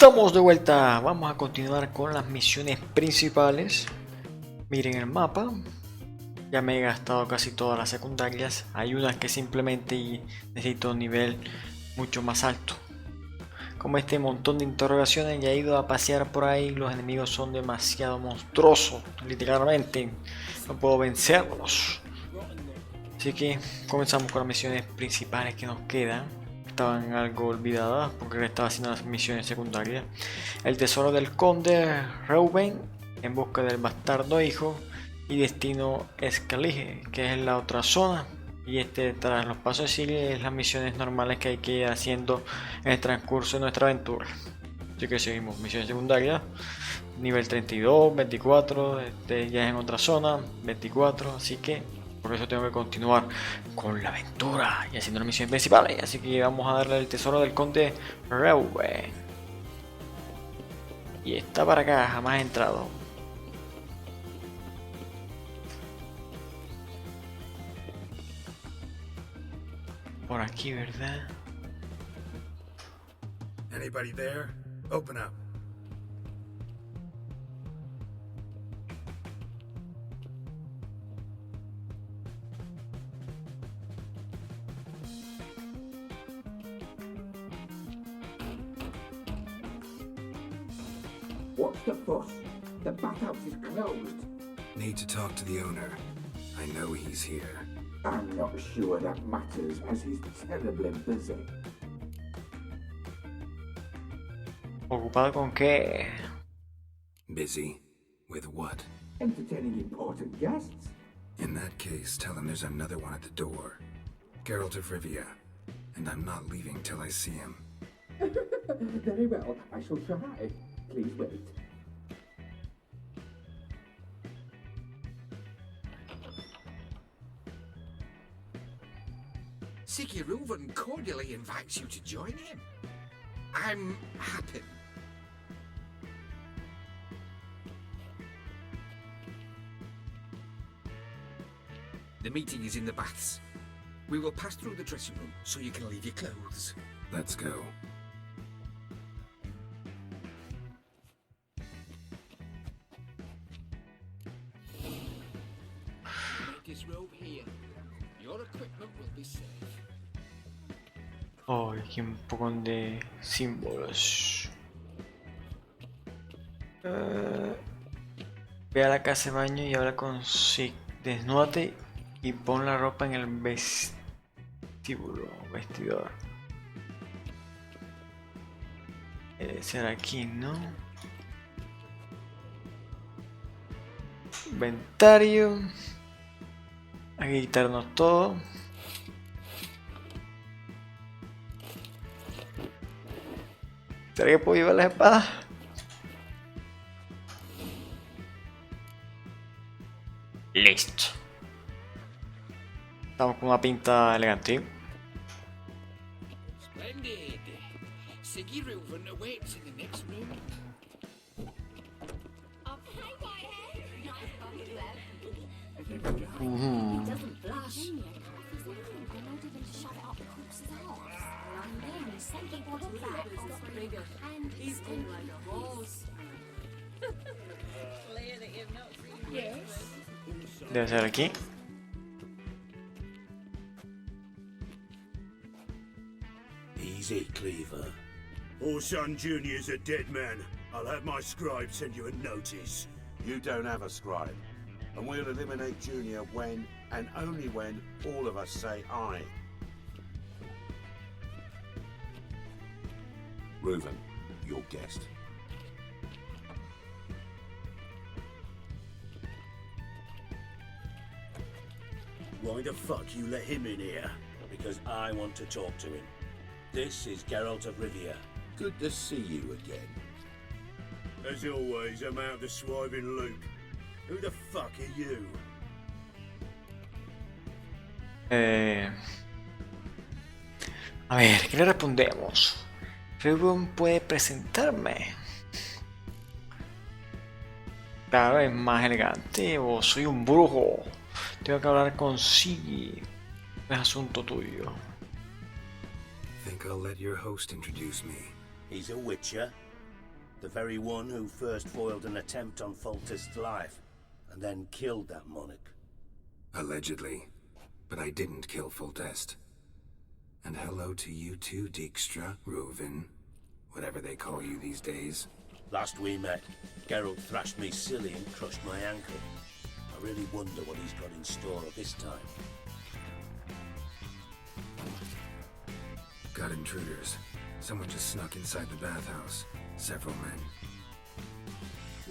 Estamos de vuelta, vamos a continuar con las misiones principales. Miren el mapa, ya me he gastado casi todas las secundarias. Hay unas que simplemente necesito un nivel mucho más alto. Como este montón de interrogaciones, ya he ido a pasear por ahí. Los enemigos son demasiado monstruosos, literalmente no puedo vencerlos. Así que comenzamos con las misiones principales que nos quedan. Estaban algo olvidadas porque estaba haciendo las misiones secundarias. El Tesoro del Conde Reuven, en busca del bastardo hijo, y destino Escalige, que es la otra zona. Y tras los pasos de Siria, es las misiones normales que hay que ir haciendo en el transcurso de nuestra aventura. Así que seguimos misiones secundarias, nivel 32, 24, ya es en otra zona, 24, así que por eso tengo que continuar con la aventura y haciendo las misiones principales. Así que vamos a darle el tesoro del conde Reuven. Y está para acá, jamás he entrado. Por aquí, ¿verdad? Anybody there? Open up. What's the fuss? The bathhouse is closed. Need to talk to the owner. I know he's here. I'm not sure that matters, as he's terribly busy. ¿Ocupado con qué? Busy? With what? Entertaining important guests. In that case, tell him there's another one at the door. Geralt of Rivia. And I'm not leaving till I see him. Very well, I shall try. Please wait. Reuven cordially invites you to join him. I'm happy. The meeting is in the baths. We will pass through the dressing room so you can leave your clothes. Let's go. Take this robe here. Your equipment will be safe. Oh, aquí un poco de símbolos. Ve a la casa de baño y habla con Sig. Desnúdate y pon la ropa en el vestidor. Debe ser aquí, ¿no? Inventario. Hay que quitarnos todo. ¿Será que puedo llevar las espadas? Listo. Estamos con una pinta elegante. Splendid. Reuven awaits in the next room. He doesn't blush. I ordered him to shove it up the corpse's arse. And then he sent the body back bigger. And he's been like a horse. Yes. Debe ser aquí. Easy, Cleaver. Orson Jr.'s a dead man. I'll have my scribe send you a notice. You don't have a scribe. And we'll eliminate Junior when, and only when, all of us say aye. Reuven, your guest. Why the fuck you let him in here? Because I want to talk to him. This is Geralt of Rivia. Good to see you again. As always, I'm out the swiving loop. Who the fuck are you? A ver, ¿qué le respondemos? Reuven puede presentarme. Claro, es más elegante. O soy un brujo. Tengo que hablar con Sig. Es asunto tuyo. Think I'll let your host introduce me. He's a witcher. The very one who first foiled an attempt on Foltest's life, and then killed that monarch. Allegedly. But I didn't kill Foltest. And hello to you too, Dijkstra, Reuven, whatever they call you these days. Last we met, Geralt thrashed me silly and crushed my ankle. I really wonder what he's got in store this time. Got intruders. Someone just snuck inside the bathhouse. Several men.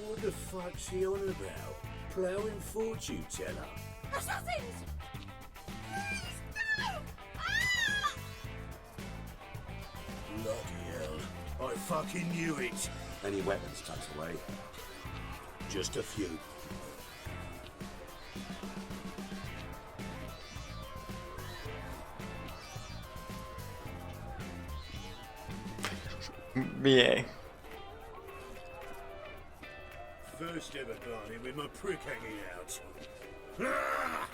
What the fuck's he on about? Plowing fortune teller? Assassins! Please, no! Ah! Bloody hell. I fucking knew it. Any weapons tucked away? Just a few. Bien. First ever Barney with my prick hanging out. Ah!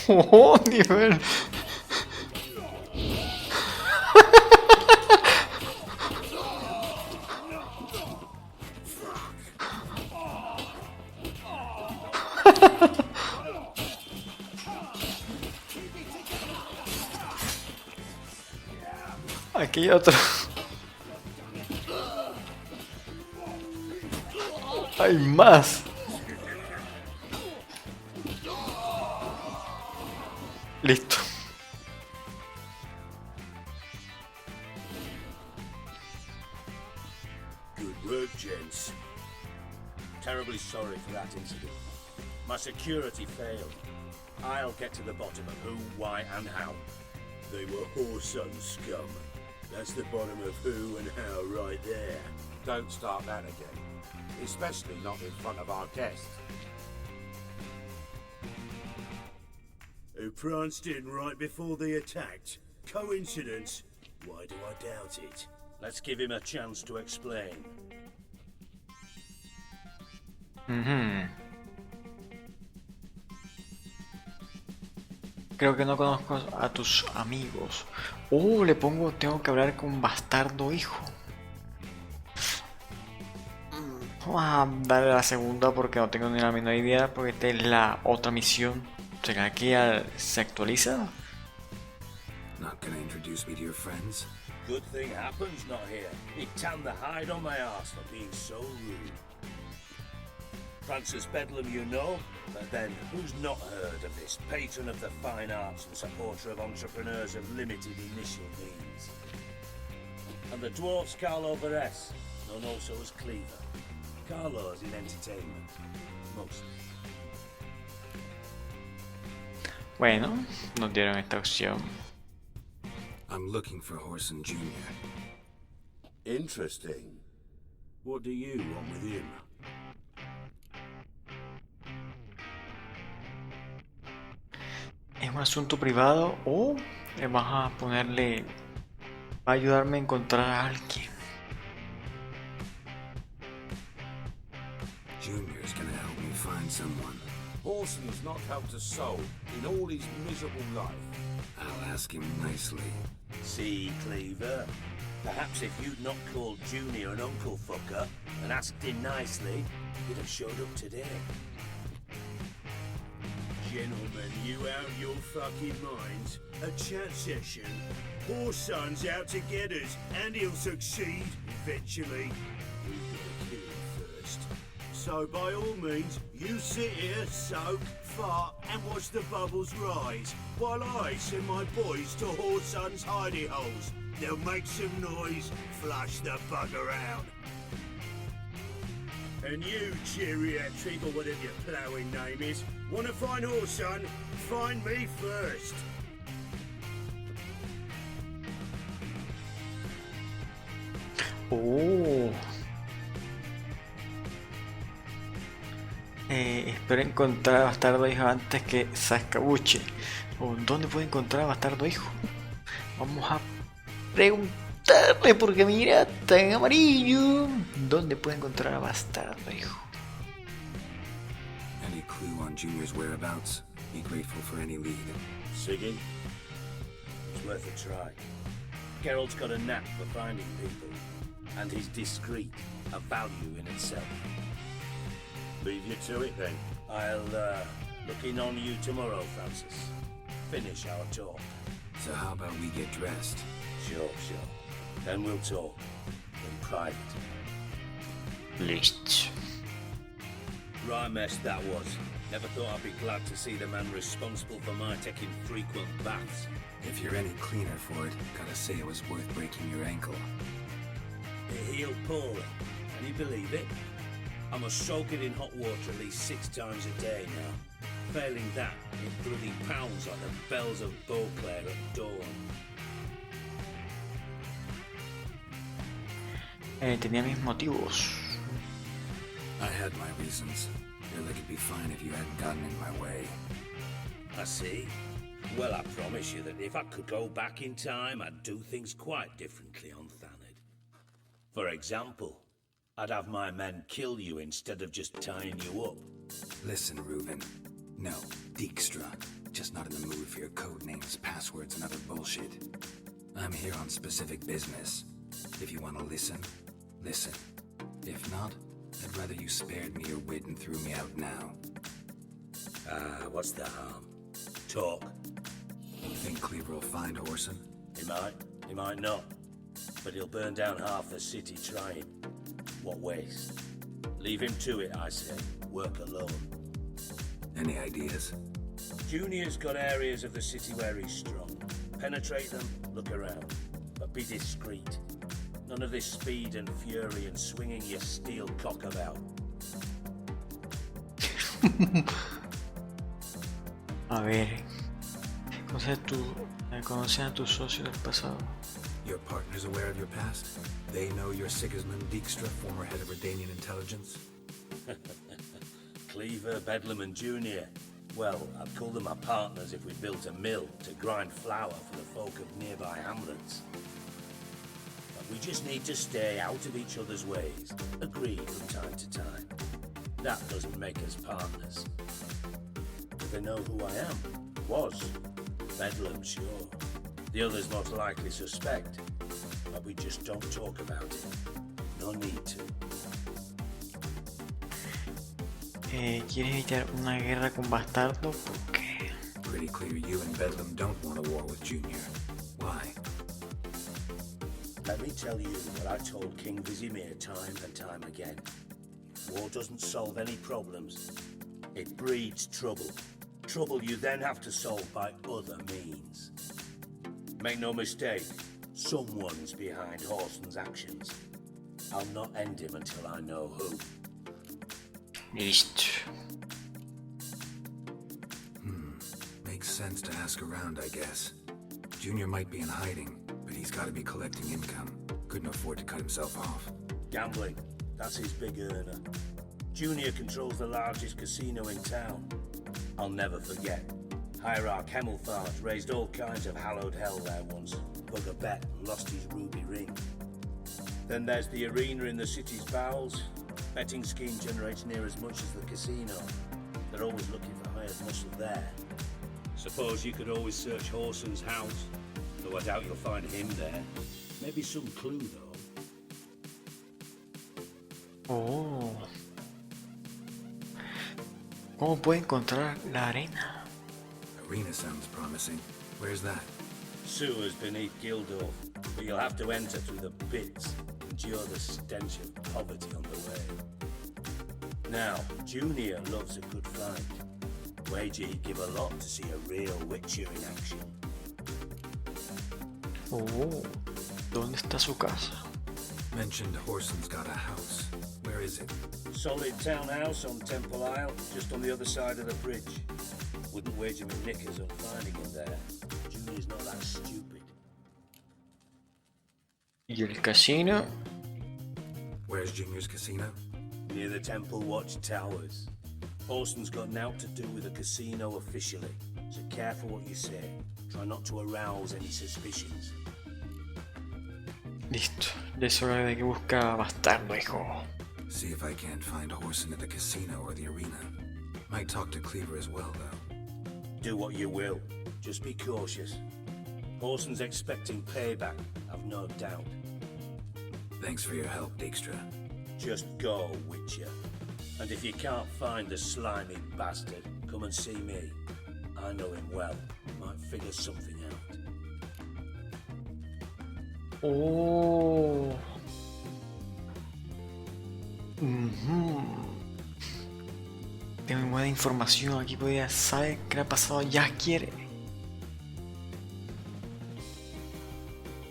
Oh, nivel. Aquí hay otro. Hay más. Listo. Good work, gents. Terribly sorry for that incident. My security failed. I'll get to the bottom of who, why, and how. They were whoreson scum. That's the bottom of who and how right there. Don't start that again. Especially not in front of our guests. Who pranced in right before they attacked. Coincidence? Why do I doubt it? Let's give him a chance to explain. Creo que no conozco a tus amigos. Oh, le pongo, tengo que hablar con bastardo hijo. Vamos a darle la segunda porque no tengo ni la menor idea, porque esta es la otra misión. ¿Será que se actualiza? Not gonna introduce me to your friends? Good thing happens not here. He tanned the hide on my arse for being so rude. Francis Bedlam, you know, but then who's not heard of this patron of the fine arts and supporter of entrepreneurs of limited initial means? And the dwarf's Carlo Veres, known also as Cleaver. Carlo's in entertainment, mostly. Bueno, nos dieron esta opción. I'm looking for Whoreson Jr. Interesting. What do you want with him? ¿Es un asunto privado o le vas a ponerle... va a ayudarme a encontrar a alguien? Junior's gonna help me find someone. Whoreson's not helped a soul in all his miserable life. I'll ask him nicely. See, Cleaver? Perhaps if you'd not called Junior an uncle fucker and asked him nicely, he'd have showed up today. Gentlemen, you out your fucking minds? A chat session? Whoreson's out to get us, and he'll succeed eventually. We've got to kill him first. So by all means, you sit here, soak, fart, and watch the bubbles rise, while I send my boys to Whoreson's hidey holes. They'll make some noise, flush the bugger out. And you, geriatric, or whatever your ploughing name is, want to find Whoreson? Find me first. Oh. Espero encontrar a Bastardo Hijo antes que se escabuche. ¿Dónde puedo encontrar a Bastardo Hijo? Vamos a preguntarle porque mira, está en amarillo. ¿Dónde puedo encontrar a Bastardo Hijo? Any clue on Junior's whereabouts? Be grateful for any lead. Siggy? It's worth a try. Geralt's got a knack for finding people, and he's discreet, a value in itself. Leave you to it then. I'll look in on you tomorrow, Francis. Finish our talk. So how about we get dressed? Sure. Then we'll talk. In private. Listo. Right mess that was. Never thought I'd be glad to see the man responsible for my taking frequent baths. If you're any cleaner for it, gotta say it was worth breaking your ankle. It healed poorly. Can you believe it? I must soak it in hot water at least 6 times a day now. Failing that, it bloody pounds like the bells of Beauclair at dawn. Tenía mis motivos. I had my reasons. Feel like it'd be fine if you hadn't gotten in my way. I see. Well, I promise you that if I could go back in time, I'd do things quite differently on Thanedd. For example, I'd have my men kill you instead of just tying you up. Listen, Reuven. No, Dijkstra. Just not in the mood for your code names, passwords, and other bullshit. I'm here on specific business. If you want to listen, listen. If not, I'd rather you spared me your wit and threw me out now. What's the harm? Talk. Think Cleaver will find Whoreson? He might not. But he'll burn down half the city trying. What waste? Leave him to it, I say. Work alone. Any ideas? Junior's got areas of the city where he's strong. Penetrate them, look around. But be discreet. None of this speed and fury and swinging your steel cock about. A ver, conoce a tus socios del pasado. Your partner's aware of your past? They know you're Sigismund Dijkstra, former head of Redanian intelligence? Cleaver, Bedlam and Junior. Well, I'd call them my partners if we built a mill to grind flour for the folk of nearby hamlets. But we just need to stay out of each other's ways, agree from time to time. That doesn't make us partners. Do they know who I am? Was. Bedlam, sure. The others most likely suspect. But we just don't talk about it. No need to. ¿Quieres evitar una guerra con Bastardo? ¿Por qué? Pretty clear you and Bedlam don't want a war with Junior. Why? Let me tell you what I told King Vizimir time and time again. War doesn't solve any problems. It breeds trouble. Trouble you then have to solve by other means. Make no mistake, someone's behind Whoreson's actions. I'll not end him until I know who. Listo. Makes sense to ask around, I guess. Junior might be in hiding, but he's gotta be collecting income. Couldn't afford to cut himself off. Gambling, that's his big earner. Junior controls the largest casino in town. I'll never forget. Hierarch Hemelfart raised all kinds of hallowed hell there once. Took a bet and lost his ruby ring. Then there's the arena in the city's bowels. Betting scheme generates near as much as the casino. They're always looking for hired muscle there. Suppose you could always search Whoreson's house, though I doubt you'll find him there. Maybe some clue, though. Oh. ¿Cómo puedo encontrar la arena? Arena sounds promising. Where's that? Sewers beneath Gildorf, but you'll have to enter through the pits, endure the stench of poverty on the way. Now, Junior loves a good fight. Wager he'd give a lot to see a real Witcher in action. Oh. ¿Dónde está su casa? Mentioned Whoreson's got a house. Where is it? Solid townhouse on Temple Isle, just on the other side of the bridge. Wouldn't wager me knickers on finding him there. Junior's not that stupid. ¿Y el casino? Where's Junior's casino? Near the Temple Watch Towers. Whoreson's got naught to do with the casino officially, so careful what you say. Try not to arouse any suspicions. Listo. Ya es hora de que busca Bastardo, hijo. See if I can't find Whoreson at the casino or the arena. Might talk to Cleaver as well, though. Do what you will. Just be cautious. Whoreson's expecting payback. I've no doubt. Thanks for your help, Dijkstra. Just go, Witcher. And if you can't find the slimy bastard, come and see me. I know him well. Might figure something out. Oh. Tengo buena información. Aquí podría saber qué le ha pasado a Jaskier.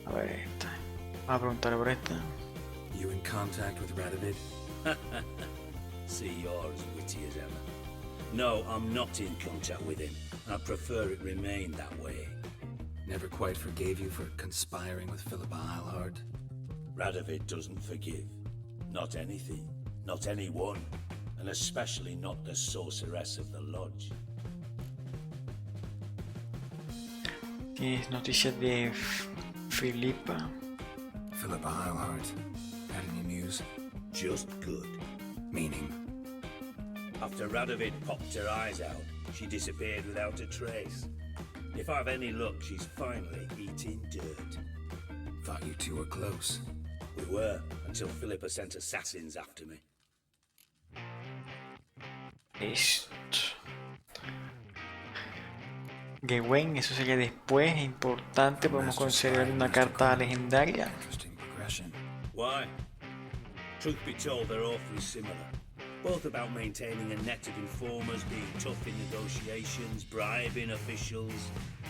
A ver esta. Vamos a preguntarle por esta. You in contact with Radovid? See, you're as witty as ever. No, I'm not in contact with him. I prefer it remain that way. Never quite forgave you for conspiring with Philippa Eilhart? Radovid doesn't forgive. Not anything. Not anyone. And especially not the sorceress of the lodge. ¿Tienes noticias de Philippa? Philippa Eilhart. Had any news? Just good. Meaning? After Radovid popped her eyes out, she disappeared without a trace. If I've any luck, she's finally eating dirt. Thought you two were close. We were, until Philippa sent assassins after me. Esto. Gwen, eso sería después, importante, podemos considerar una carta legendaria. Interesting progression. Why? Truth be told, they're awfully similar. Both about maintaining a net of informers, being tough in negotiations, bribing officials,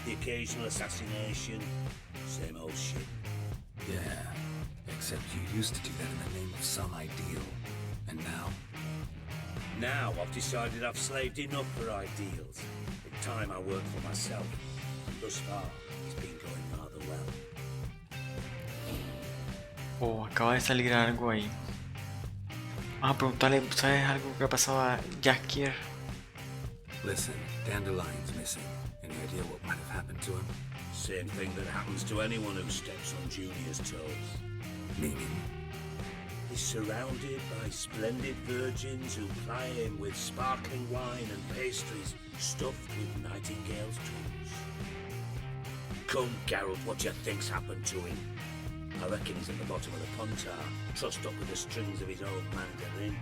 the occasional assassination. Same old shit. Yeah, except you used to do that in the name of some ideal. And now? Now I've decided I've slaved enough for ideals. It's time I work for myself. And thus far, it's been going rather well. Oh, acaba de salir algo ahí. Vamos a preguntarle, ¿sabes algo que ha pasado a Jaskier? Listen, Dandelion's missing. Any idea what might have happened to him? Same thing that happens to anyone who steps on Junior's toes. Meaning? He's surrounded by splendid virgins who ply him with sparkling wine and pastries stuffed with nightingale's tongues. Come, Geralt, what do you think's happened to him? I reckon he's at the bottom of the puntar, trussed up with the strings of his own mandarin.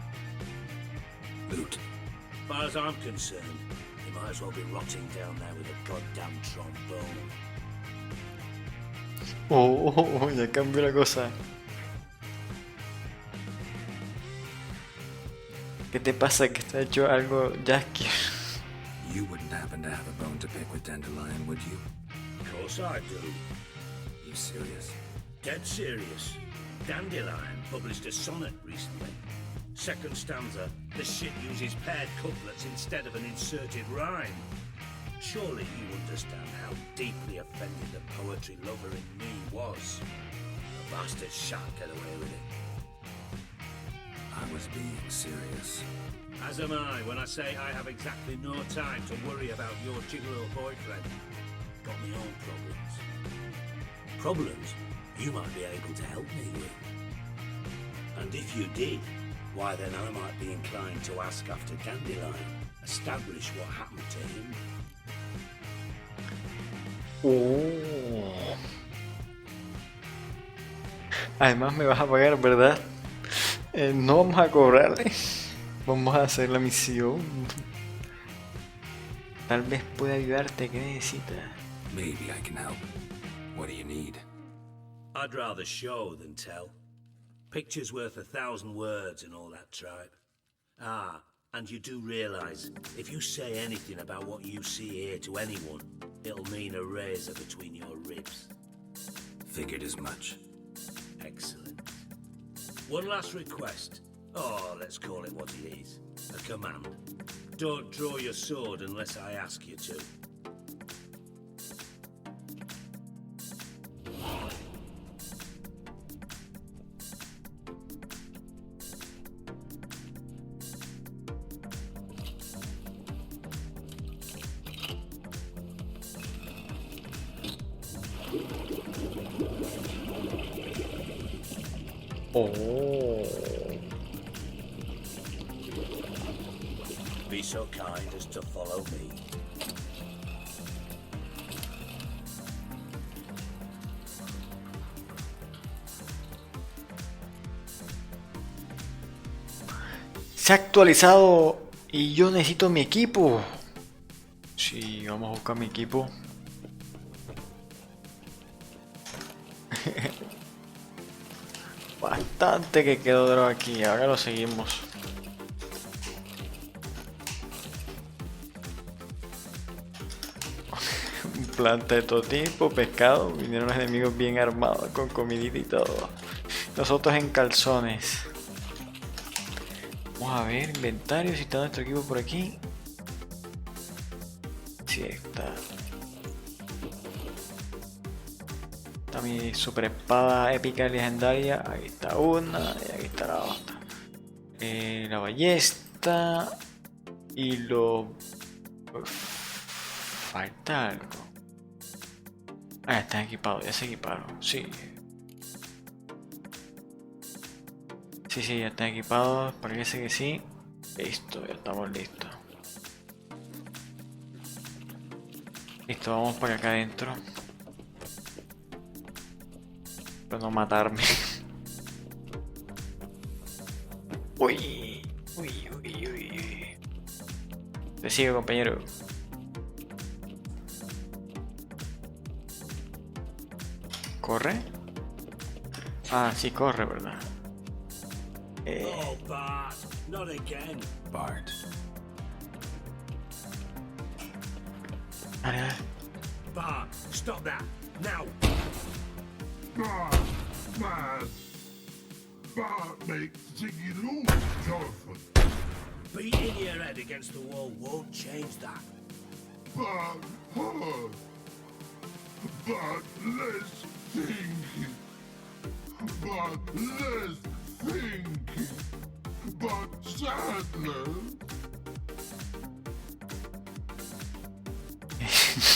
Loot. As far as I'm concerned, he might as well be rotting down there with a goddamn trombone. Oh, ya cambió la cosa. ¿Qué te pasa que está hecho algo Jaskier? You wouldn't happen to have a bone to pick with Dandelion, would you? Of course I do. You serious? Dead serious. Dandelion published a sonnet recently. Second stanza, the shit uses paired couplets instead of an inserted rhyme. Surely you understand how deeply offended the poetry lover in me was. The bastard shan't get away with it. I was being serious. As am I when I say I have exactly no time to worry about your gigolo boyfriend. Got my own problems. Problems you might be able to help me with. And if you did, why then I might be inclined to ask after Dandelion, establish what happened to him. Oh. Además me vas a pagar, ¿verdad? No vamos a cobrarle. Vamos a hacer la misión. Tal vez pueda ayudarte. ¿Qué necesitas? Maybe I can help. What do you need? I'd rather show than tell. Picture's worth 1,000 words and all that tripe. Ah, and you do realise, if you say anything about what you see here to anyone, it'll mean a razor between your ribs. Figured as much. Excellent. One last request. Oh, let's call it what it is. A command. Don't draw your sword unless I ask you to. Oh. Be so kind as to follow me. Se ha actualizado y yo necesito mi equipo. Sí, vamos a buscar mi equipo. Bastante que quedó de aquí, ahora lo seguimos. Planta de todo tipo, pescado, vinieron los enemigos bien armados con comidita y todo. Nosotros en calzones. Vamos a ver, inventario, si está nuestro equipo por aquí. Sí, está. Está mi super espada épica y legendaria. Ahí está una y aquí está la otra. La ballesta. Y lo... falta algo. Ah, están equipados, ya se equiparon, sí. Sí, ya están equipados, parece que sí. Listo, ya estamos listos. Listo, vamos para acá adentro. Para no matarme. Uy. Te sigo, compañero. ¿Corre? Ah, sí corre, ¿verdad? Oh, Bart, not again. Bart. Dale. Bart, stop that, now. Bart makes Ziggy lose, Jonathan. Beating your head against the wall won't change that. Bart hurt. Bart less thinking. Bart less thinking. Bart sadness.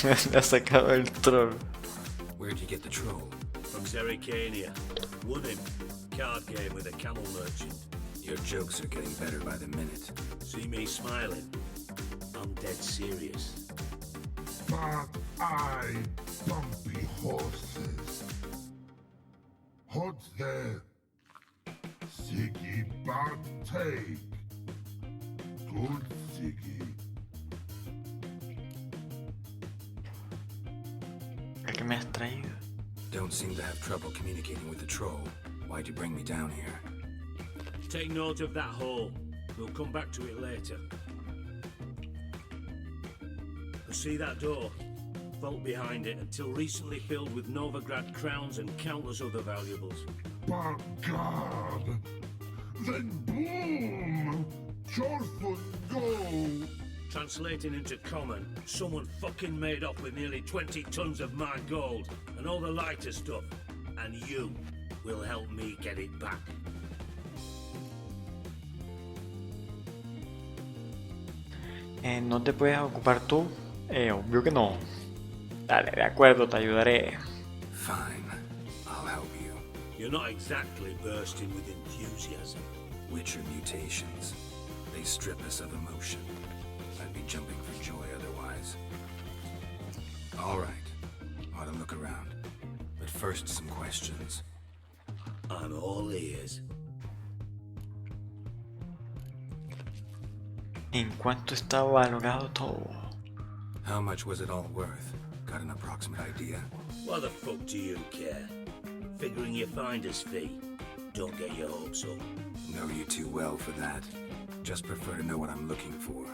Le ha sacado el troll. Where'd you get the troll? From Zerrikania. Won him. Card game with a camel merchant. Your jokes are getting better by the minute. See me smiling? I'm dead serious. But I bumpy horses. What's there? Ziggy Bart take. Good Ziggy. ¿A qué me has traído? Don't seem to have trouble communicating with the troll. Why'd you bring me down here? Take note of that hole. We'll come back to it later. See that door? Vault behind it, until recently filled with Novigrado crowns and countless other valuables. By God! Then boom! Chorfoot go! Translating into common, someone fucking made off with nearly 20 tons of my gold and all the lighter stuff. And you will help me get it back. ¿No te puedes ocupar tú? Obvio que no. Dale, de acuerdo, te ayudaré. Fine. I'll help you. You're not exactly bursting with enthusiasm. Witcher mutations. They strip us of emotion. I'd be jumping for joy otherwise. All right. Ought to look around. But first, some questions. I'm all ears. ¿En cuánto está valorado todo? How much was it all worth? Got an approximate idea? Why the fuck do you care? Figuring your finder's fee. Don't get your hopes up. Know you too well for that. Just prefer to know what I'm looking for.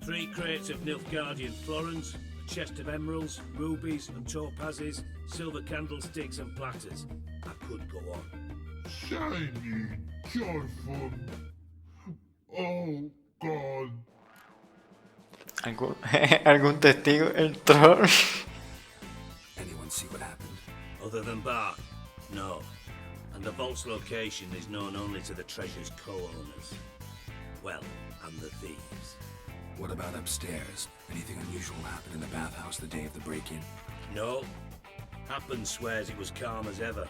3 crates of Nilfgaardian florins, a chest of emeralds, rubies and topazes, silver candlesticks and platters. I could go on. Shiny Chorfoot. Oh God. ¿Algún testigo? El troll. Anyone see what happened? Other than Bart? No. And the vault's location is known only to the treasure's co-owners. Well, and the thieves. What about upstairs? Anything unusual happened in the bathhouse the day of the break-in? No. Happen swears it was calm as ever.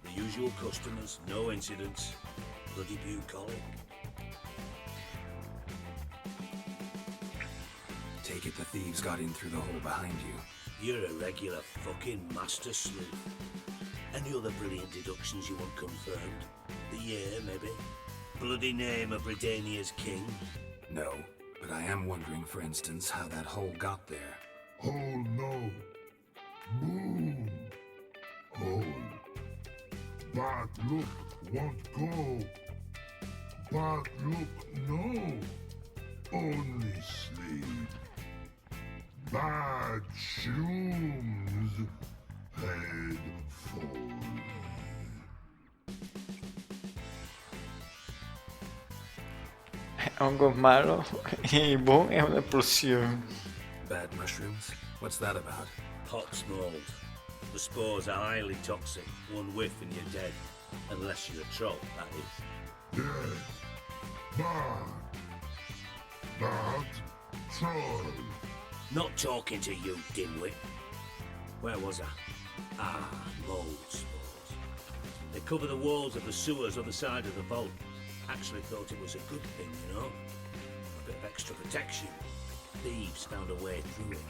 The usual customers, no incidents. Bloody bucolic. Take it the thieves got in through the hole behind you. You're a regular fucking master sleuth. Any other brilliant deductions you want confirmed? The year, maybe? bloody name of Redania's king? No, but I am wondering, for instance, how that hole got there. Oh no. Boom. Oh. Bad look won't go. Bad look no. Only sleep. Bad shoes. Head full. Hongos malos y boom, es una explosión. Bad mushrooms? What's that about? Pox mold. The spores are highly toxic. One whiff and you're dead. Unless you're a troll, that is. Yes. Bad. Bad troll. Not talking to you, dimwit. Where was I? Ah, mold spores. They cover the walls of the sewers on the side of the vault. Actually thought it was a good thing, you know? A bit of extra protection. Thieves found a way through it.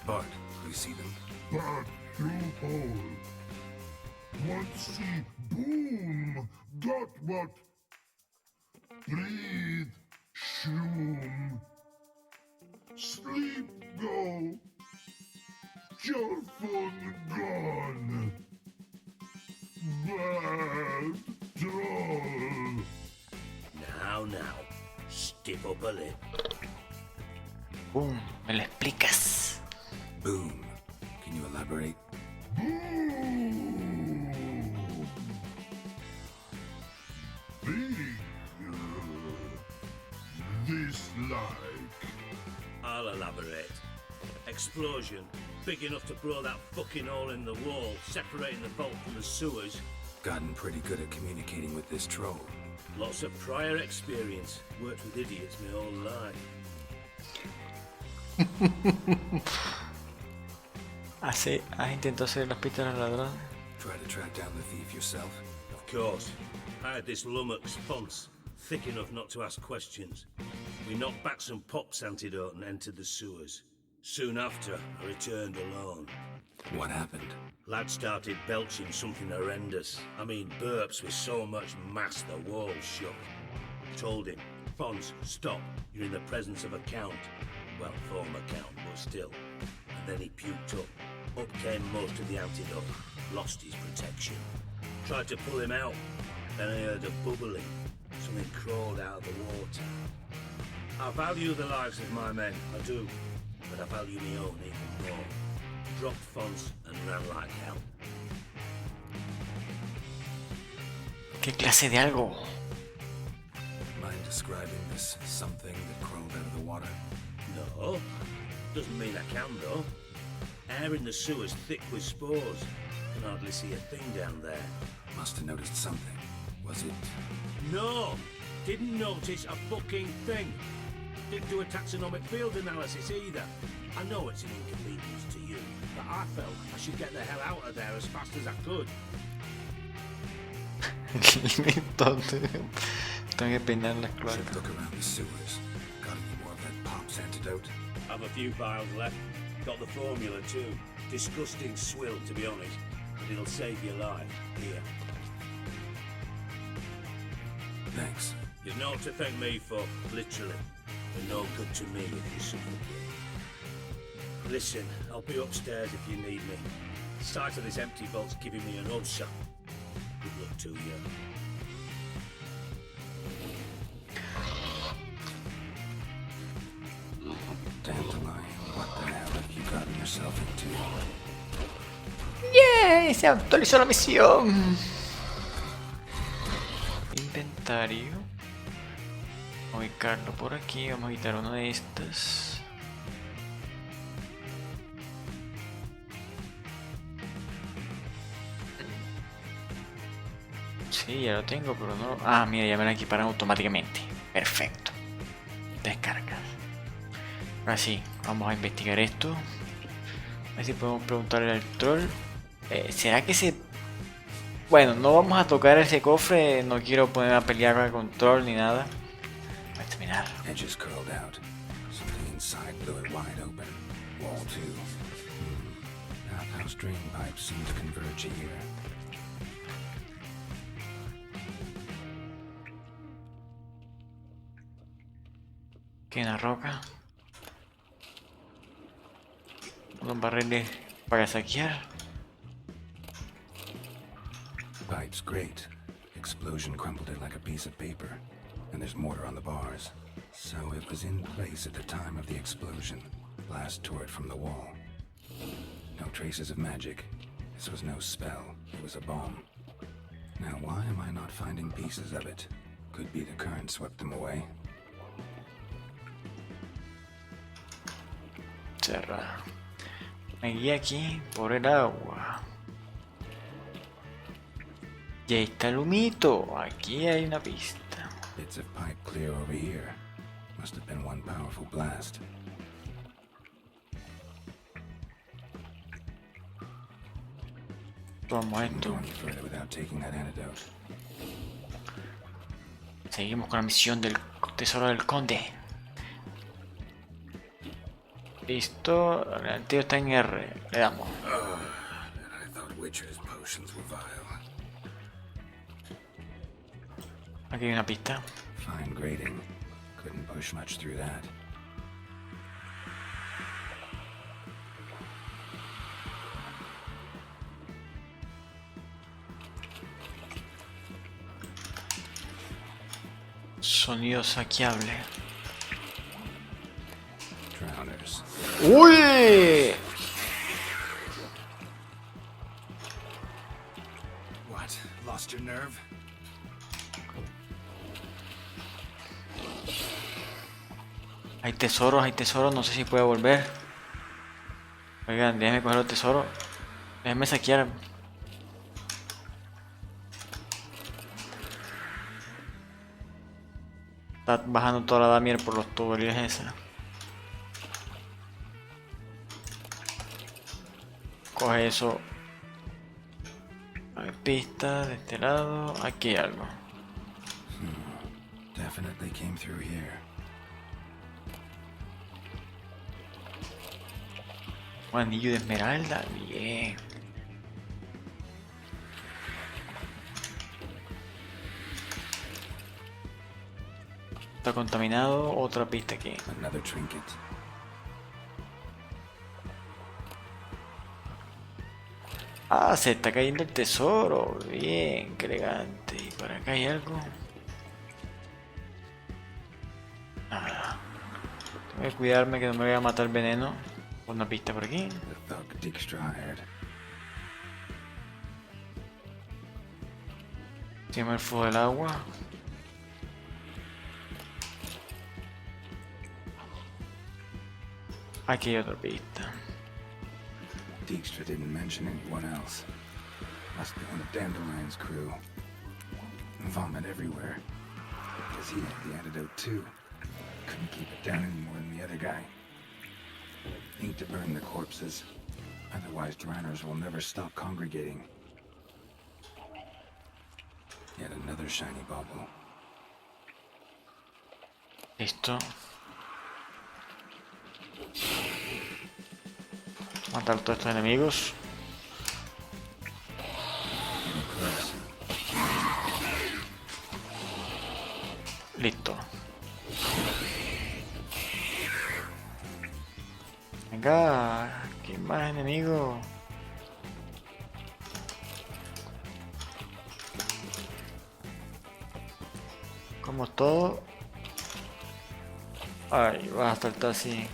Bart, do you see them? Bad loophole. What see? Boom. Got what? Breathe. Shroom. Sleep go. Your phone gone. Bad troll. Now, stiff up a lip. Boom, me lo explicas. Boom. Can you elaborate? Boom. Big. Dislike. I'll elaborate. Explosion, big enough to blow that fucking hole in the wall, separating the vault from the sewers. Gotten pretty good at communicating with this troll. Lots of prior experience. Worked with idiots my whole life. ¿Has intentado hacer las pistas a los ladrones? Try to track down the thief yourself? Of course. I had this lummox Ponce, thick enough not to ask questions. We knocked back some pops antidote and entered the sewers. Soon after, I returned alone. What happened? Lad started belching something horrendous. I mean, burps with so much mass the walls shook. Told him, Ponce, stop. You're in the presence of a count. Well, former count, but still. And then he puked up. Up came most of the antidote. Lost his protection. Tried to pull him out. Then I heard a bubbling. Something crawled out of the water. I value the lives of my men, I do. But I value my own even more. Dropped fonts and ran like hell. ¿Qué clase de algo? Mind describing this something that crawled out of the water? No. Doesn't mean I can, though. Air in the sewer's thick with spores. Can hardly see a thing down there. Must have noticed something. Was it? No! Didn't notice a fucking thing. Didn't do a taxonomic field analysis either. I know it's an inconvenience to you, but I felt I should get the hell out of there as fast as I could. Tengo que peinar las Should cloacas. look around the sewers. Got any more of that pop's antidote? Have a few vials left. Got the formula too. Disgusting swill, to be honest, but it'll save your life. Here. Thanks. You've naught to thank me for, literally. You're no good to me if you suffocate. Listen, I'll be upstairs if you need me. The sight of this empty vault's giving me an ulcer. Good luck to you. Dandelion, what the hell have you gotten yourself into? ¡Yay! Se actualizó la misión. Inventario. Vamos a ubicarlo por aquí. Vamos a quitar una de estas. Sí, ya lo tengo, pero no. Ah, mira, ya me la equiparon automáticamente. Perfecto. Descargas. Ahora sí, vamos a investigar esto. A ver si podemos preguntarle al troll. ¿Será que se...? Bueno, no vamos a tocar ese cofre. No quiero poner a pelear con troll ni nada. Voy a terminar. Edges curled out. Something inside blew it wide open. Wall too. Outhouse drain pipes seem to converge here. Aquí hay una roca. Unos barriles para saquear. Pipe's great. Explosion crumpled it like a piece of paper. And there's mortar on the bars. So it was in place at the time of the explosion. Blast tore it from the wall. No traces of magic. This was no spell. It was a bomb. Now why am I not finding pieces of it? Could be the current swept them away. Cerrar. Me guía aquí por el agua. Y ahí está el humito. Aquí hay una pista. Bits of pipe clear over here. Must have been one powerful blast. Vamos a Couldn't esto. go any further without taking that antidote. Seguimos con la misión del Tesoro del Conde. Listo. El tío está en R. Le damos. I thought Witcher's potions were vile. Aquí hay una pista. Fine grading. Couldn't push much through that. Sonido saqueable. Drowners. ¡Uy! What? Lost your nerve? Hay tesoros, no sé si puede volver. Oigan, déjenme coger el tesoro. Déjenme saquear. Está bajando toda la damier por los tuberías esas. Coge eso. Hay pistas de este lado. Aquí hay algo. Definitely came through here. Un anillo de esmeralda. Bien. Está contaminado. Otra pista aquí. Another trinket. Ah, se está cayendo el tesoro. Bien, qué elegante. ¿Y por acá hay algo? Nada. Tengo que cuidarme que no me vaya a matar el veneno. Una pista por aquí. The thug Dijkstra hired. Encima el fuego del agua. Aquí hay otra pista. Dijkstra didn't mention anyone else. Must be one of Dandelion's crew. Vomit everywhere. Because he had the antidote too. Couldn't keep it down any more than the other guy. Need to burn the corpses. Otherwise, drowners will never stop congregating. Yet another shiny bauble. Listo. Matar a todos estos enemigos. Getting close. Listo. Venga, ¿qué más enemigo? Como todo. Ay, vas a saltar así.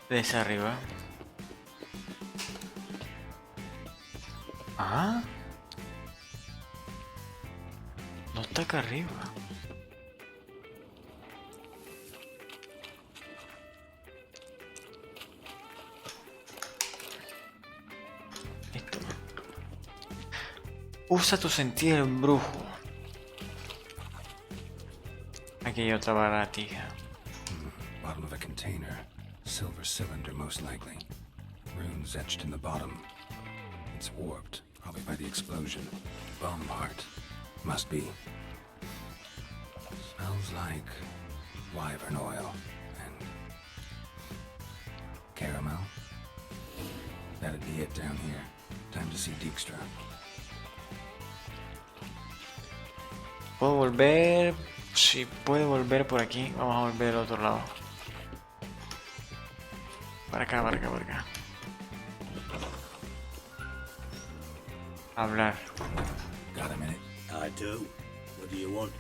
Desde arriba. Ah. No está acá arriba. Listo. Usa tu sentido del brujo. Aquí hay otra baratija. Bottom of a container. Silver cylinder, most likely. Runes etched in the bottom. It's warped, probably by the explosion. Bomb part. Must be. Smells like wyvern oil and caramel. That'd be it down here. Time to see Dijkstra. Puedo volver Si puede volver por aquí, vamos a volver al otro lado. Para acá, para acá, para acá. Hablar. Got a minute? I do. What do you want?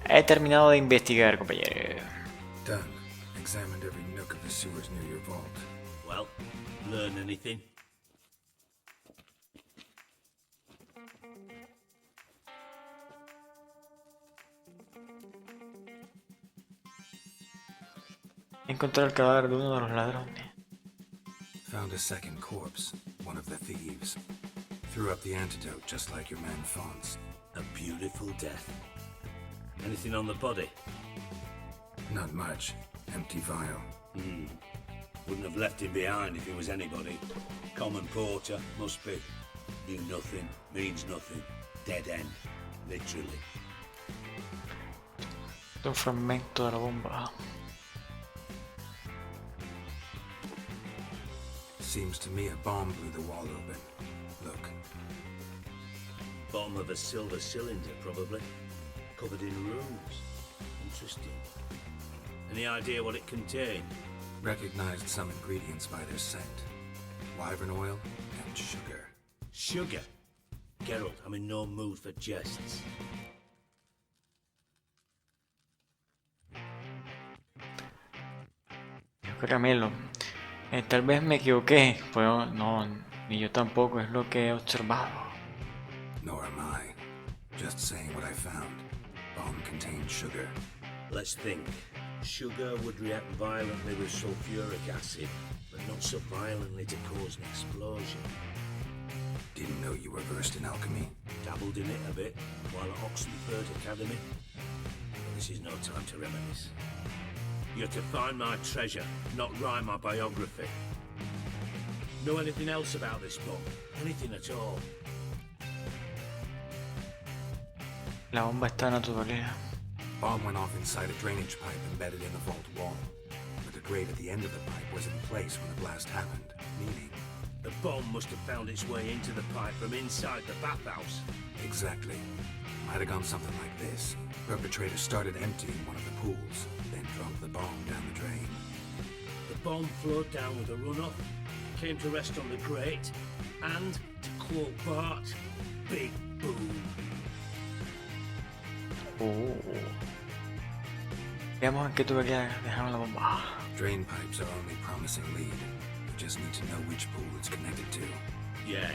He terminado de investigar, compañero. Done. Examined every nook of the sewers near your vault. Well, learn anything? Encontré el cadáver de uno de los ladrones. Found a second corpse, one of the thieves. Threw up the antidote just like your man Fonz. A beautiful death. Anything on the body? Not much. Empty vial. Wouldn't have left him behind if he was anybody. Common porter, must be. Knew nothing, means nothing. Dead end. Literally. Un fragmento de la bomba. Seems to me a bomb blew the wall open. Look. Bottom of a silver cylinder, probably. Covered in runes. Interesting. Any idea what it contained? Recognized some ingredients by their scent. Wyvern oil and sugar. Sugar? Geralt, I'm in no mood for jests. Caramelo. Tal vez me equivoqué, pero no, ni yo tampoco, es lo que he observado. Nor am I. Just saying what I found. Bomb contained sugar. Let's think. Sugar would react violently with sulfuric acid, but not so violently to cause an explosion. Didn't know you were versed in alchemy. Dabbled in it a bit while at Oxenford Academy. But this is no time to reminisce. You're to find my treasure, not write my biography. Know anything else about this bomb? Anything at all? La bomba está en la tubería. Bomb went off inside a drainage pipe embedded in the vault wall. But the grate at the end of the pipe was in place when the blast happened, meaning... The bomb must have found its way into the pipe from inside the bathhouse. Exactly. Might have gone something like this. Perpetrator started emptying one of the pools, then dropped the bomb down the drain. The bomb flowed down with a runoff, came to rest on the grate, and, to quote Bart, big boom. Veamos en qué tubería dejaron la bomba. Drain pipes are only promising lead. We just need to know which pool it's connected to. Yes.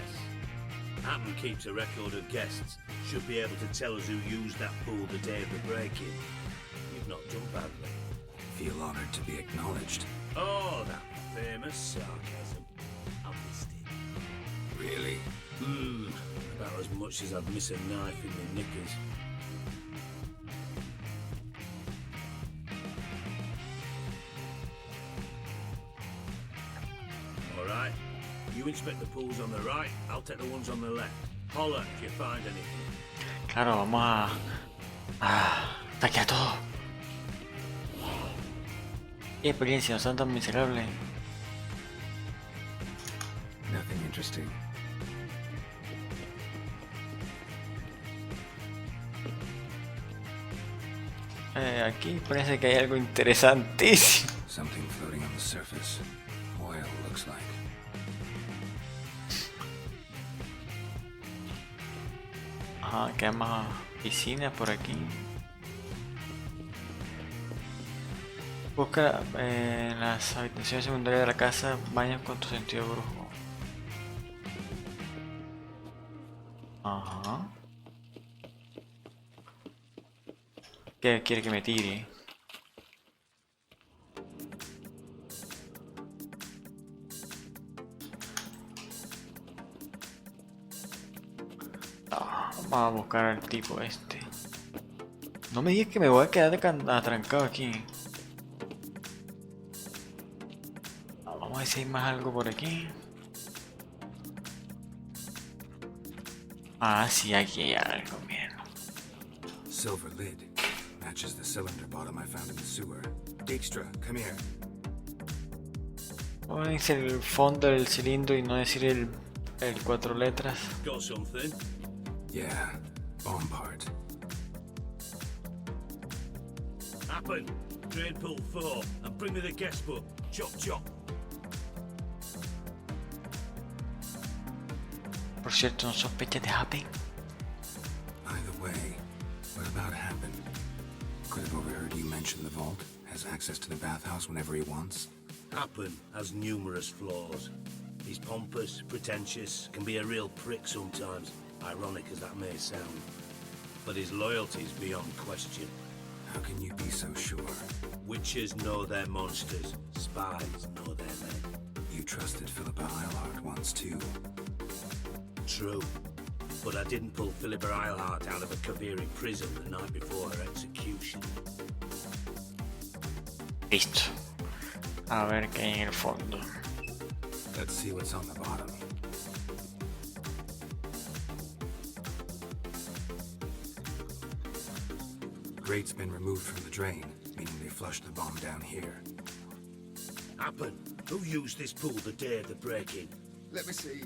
Hammond keeps a record of guests. Should be able to tell us who used that pool the day of the break-in. You've not done badly. Feel honored to be acknowledged. Oh, that famous sarcasm. I missed it. Really? About as much as I'd miss a knife in my knickers. Alright. You inspect the pools on the right, I'll take the ones on the left. Holler if you find anything. Claro, vamos a ataque a todo. Qué experiencia, no son tan miserables. Nothing interesting. Aquí parece que hay algo interesantísimo. Something floating on the surface. Oil looks like. Ajá, que hay más piscinas por aquí. Busca en las habitaciones secundarias de la casa baños con tu sentido brujo. Ajá. ¿Qué quiere que me tire? Vamos a buscar al tipo este. No me digas que me voy a quedar atrancado aquí. Vamos a ver si hay más algo por aquí. Ah, sí, aquí hay algo, miren. Silver lid. Matches the cylinder bottom I found in the sewer. Dijkstra, come here. Vamos a decir el fondo del cilindro y no decir el 4 letras. Got something? Yeah, Bomb part. Happen. Drain pool 4 and bring me the guest book. Chop chop. Por cierto, ¿no sospechas de Happen? Either way, what about Happen? Could have overheard you mention the vault. Has access to the bathhouse whenever he wants. Happen has numerous flaws. He's pompous, pretentious, can be a real prick sometimes, ironic as that may sound. But his loyalty's beyond question. How can you be so sure? Witches know their monsters, spies know their men. You trusted Philippa Eilhart once too. True. But I didn't pull Philippa Eilhart out of a Kaviri prison the night before her execution. Listo. A ver qué hay en el fondo. Let's see what's on the bottom. Grate's been removed from the drain, meaning they flushed the bomb down here. Happen. Who used this pool the day of the break-in? Let me see.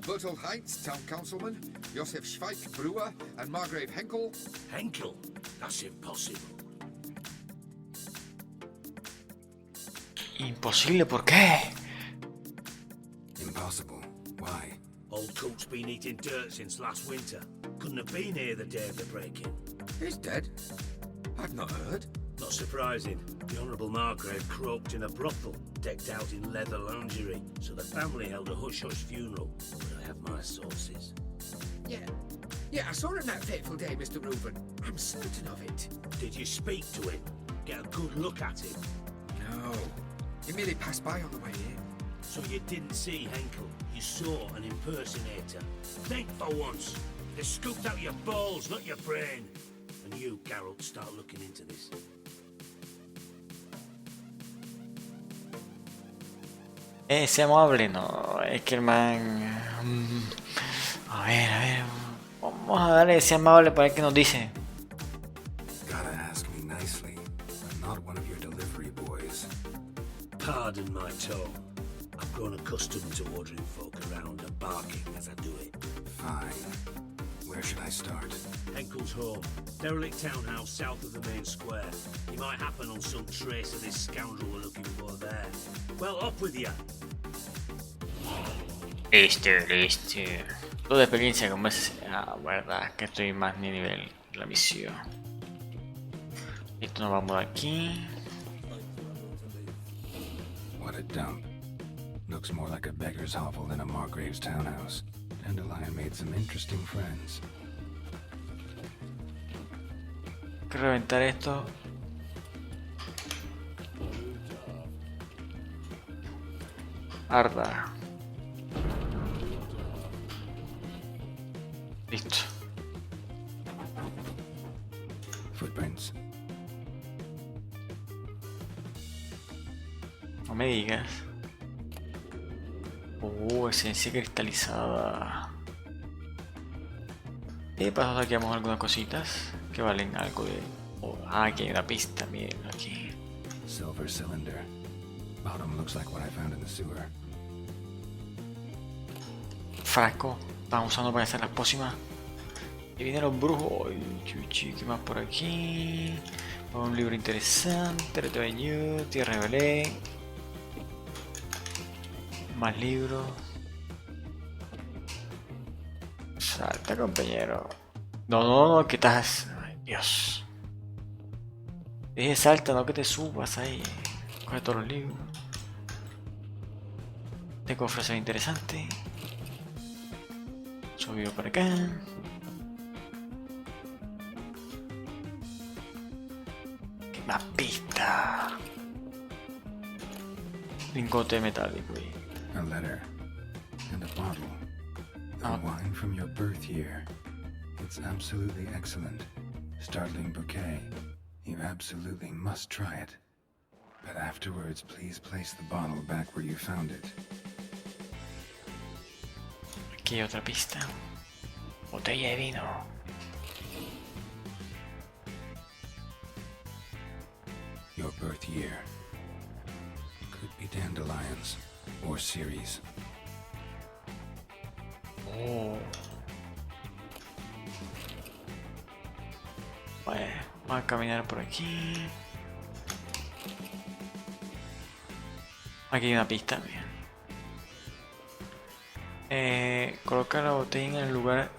Bertold Heinz, town councilman, Josef Schweik, brewer, and Margrave Henkel. Henkel? That's impossible. Imposible, ¿por qué? Impossible. Why? Old coot's been eating dirt since last winter. Couldn't have been here the day of the break-in. He's dead? I've not heard. Not surprising. The Honourable Margrave croaked in a brothel, decked out in leather lingerie, so the family held a hush-hush funeral. But I have my sources. Yeah, I saw him that fateful day, Mr. Reuven. I'm certain of it. Did you speak to him? Get a good look at him? No. He merely passed by on the way in. So you didn't see Henkel? You saw an impersonator? Think for once. They scooped out your balls, not your brain. And you, Geralt, start looking into this. Sea amable, no, es que el man... A ver, vamos a darle ese amable para ver qué nos dice. Gotta ask me nicely. I'm not one of your delivery boys. Pardon my tone. I've grown accustomed to ordering folk around and barking as I do it. Fine. Where should I start? Henkel's home. Derelict townhouse south of the main square. You might happen on some trace of this scoundrel we're looking for there. Well, up with you. Listo. Toda experiencia como es... Ah, verdad, que estoy más ni nivel de la misión. Listo, nos vamos de aquí. What a dump. Looks more like a beggar's hovel than a Margrave's townhouse. Dandelion made some interesting friends. Hay que reventar esto. Arda. Listo. Footprints. No me digas. Esencia cristalizada. Y de paso saqueamos algunas cositas que valen algo de... aquí hay una pista, miren aquí. Silver cylinder. Bottom looks like what I found in the sewer. Frasco. Estamos usando para hacer las pócimas. Y vienen los brujos. ¿Qué más por aquí? Un libro interesante. Reto de Ñu, Tierra de Belén. Más libros. Salta, compañero. No, que estás... Ay, Dios. Dije salta, no que te subas ahí. Coge todos los libros. Este cofre se ve interesante. Subió para acá. ¿Qué más pista? Lingote metálico. A letter. And a bottle. The wine from your birth year. It's absolutely excellent. Startling bouquet. You absolutely must try it. But afterwards, please place the bottle back where you found it. Aquí hay otra pista. Botella de vino. Your birth year. Could be dandelions. Or Ceres. Vamos a caminar por aquí. Aquí hay una pista, bien. Coloca la botella en el lugar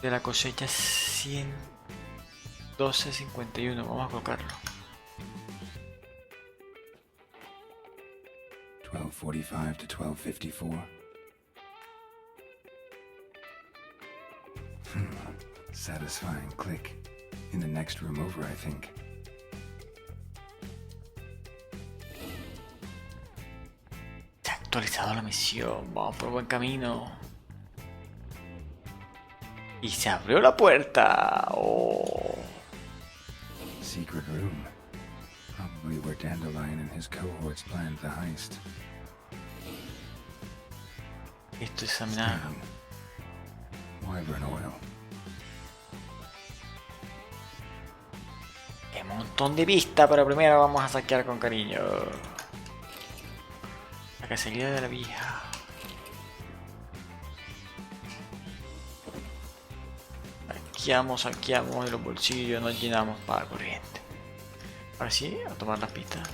de la cosecha 112.51. Vamos a colocarlo. 12:45 to 12:54. Satisfying click. In the next room over, I think. Se ha actualizado la misión. Vamos por buen camino. Y se abrió la puerta. Oh. Secret room. Probably where Dandelion and his cohorts planned the heist. Esto es examinar. Wyvern oil. Qué montón de vista, pero primero vamos a saquear con cariño. La cacería de la vieja. Saqueamos y los bolsillos nos llenamos para corriente. Ahora sí, a tomar las pistas.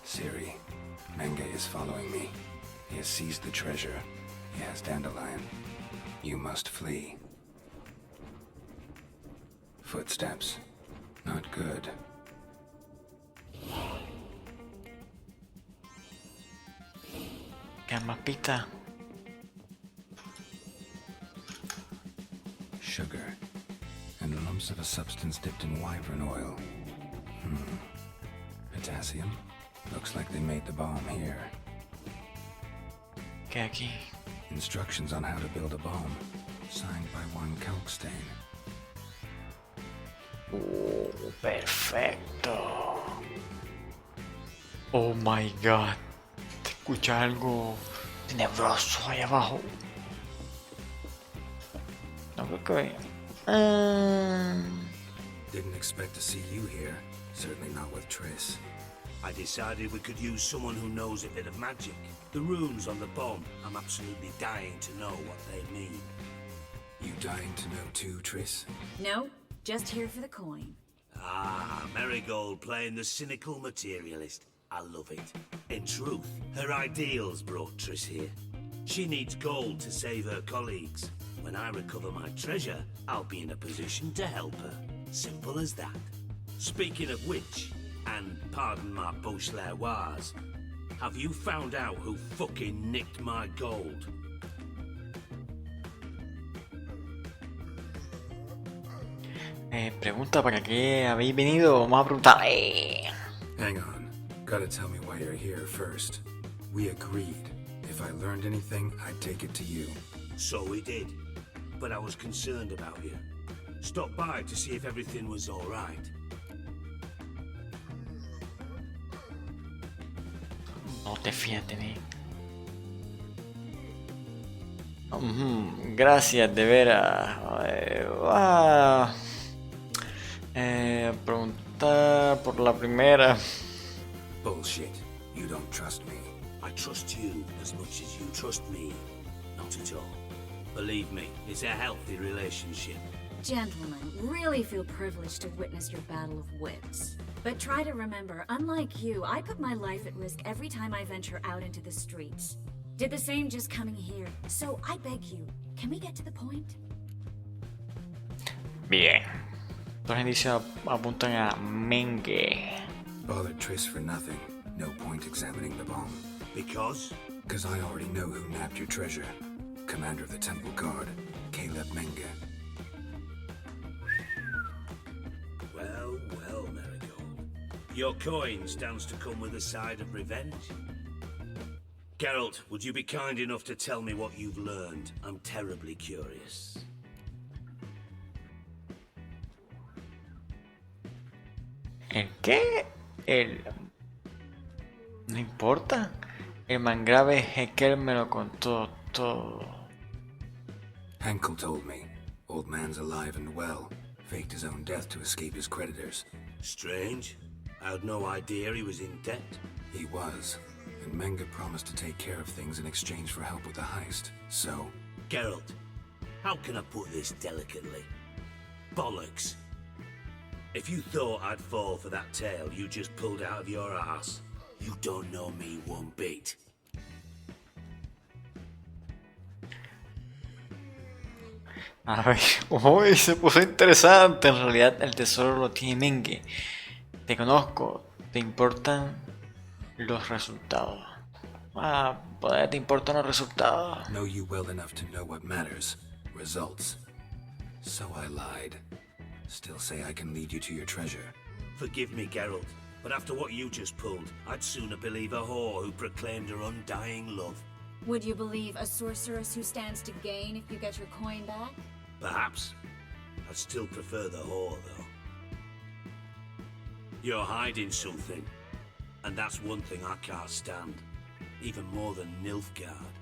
Siri, Menge is following me. He has seized the treasure. He has Dandelion. You must flee. Footsteps. Not good. ¿Qué más pistas? Sugar. And lumps of a substance dipped in wyvern oil. Potassium. Looks like they made the bomb here. ¿Qué hay aquí? Instructions on how to build a bomb. Signed by one Kalkstein. Perfecto. Oh my god. Te escucha algo tenebroso ahí abajo. No creo que vea. Didn't expect to see you here. Certainly not with Triss. I decided we could use someone who knows a bit of magic. The runes on the bomb, I'm absolutely dying to know what they mean. You dying to know too, Triss? No, just here for the coin. Ah, Marigold playing the cynical materialist. I love it. In truth, her ideals brought Triss here. She needs gold to save her colleagues. When I recover my treasure, I'll be in a position to help her. Simple as that. Speaking of which, and pardon my Beauclervoise, have you found out who fucking nicked my gold? Pregunta para qué habéis venido. Vamos a preguntar. Hang on. Gotta tell me why you're here first. We agreed. If I learned anything, I'd take it to you. So we did. But I was concerned about you. Stopped by to see if everything was all right. No te fías de mí. Gracias, de veras. Preguntar por la primera. Bullshit. You don't trust me. I trust you as much as you trust me. Not at all. Believe me, it's a healthy relationship. Gentlemen, really feel privileged to witness your battle of wits. But try to remember, unlike you, I put my life at risk every time I venture out into the streets. Did the same just coming here. So I beg you, can we get to the point? Bien. Los indicios apuntan a Menge. Bothered Triss for nothing. No point examining the bomb. Because? Because I already know who nabbed your treasure. Commander of the Temple Guard, Caleb Menge. Well, well, Marigold. Your coin stands to come with a side of revenge. Geralt, would you be kind enough to tell me what you've learned? I'm terribly curious. ¿El qué? No importa. El mangrave Hekel me lo contó todo. Henkel told me. Old man's alive and well. Faked his own death to escape his creditors. Strange. I had no idea he was in debt. He was. And Menge promised to take care of things in exchange for help with the heist. So... Geralt, how can I put this delicately? bollocks. If you thought I'd fall for that tale you just pulled out of your ass, you don't know me one bit. A ver, uy, se puso interesante. En realidad el tesoro lo tiene Menge. Te conozco, te importan los resultados. Ah, pues te importan los resultados. Know you well enough to know what matters. Results. So I lied. Still say I can lead you to your treasure. Forgive me, Geralt, but after what you just pulled, I'd sooner believe a whore who proclaimed her undying love. Would you believe a sorceress who stands to gain if you get your coin back? Perhaps. I'd still prefer the whore, though. You're hiding something, and that's one thing I can't stand, even more than Nilfgaard.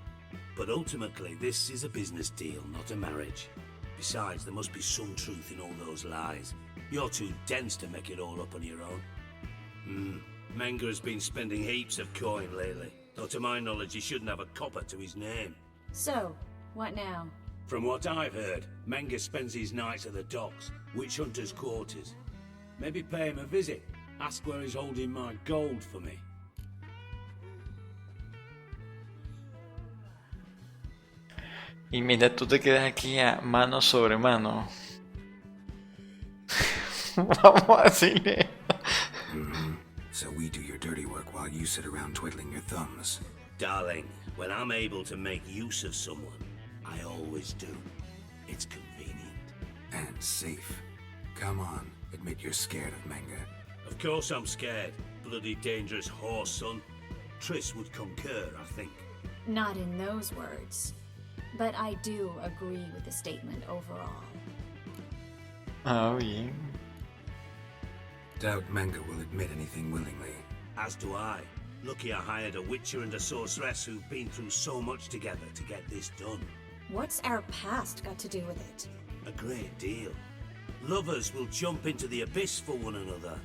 But ultimately, this is a business deal, not a marriage. Besides, there must be some truth in all those lies. You're too dense to make it all up on your own. Menge has been spending heaps of coin lately, though to my knowledge he shouldn't have a copper to his name. So, what now? From what I've heard, Menge spends his nights at the docks, witch hunters' quarters. Maybe pay him a visit, ask where he's holding my gold for me. Y mira, tú te quedas aquí a mano sobre mano. Vamos a decirle. So we do your dirty work while you sit around twiddling your thumbs. Darling, when I'm able to make use of someone, I always do. It's convenient. And safe. Come on, admit you're scared of Menge. Of course I'm scared. Bloody dangerous horse, son. Triss would concur, I think. Not in those words. But I do agree with the statement overall. Ah, bien. Doubt Menge will admit anything willingly. As do I. Lucky I hired a witcher and a sorceress who've been through so much together to get this done. What's our past got to do with it? A great deal. Lovers will jump into the abyss for one another.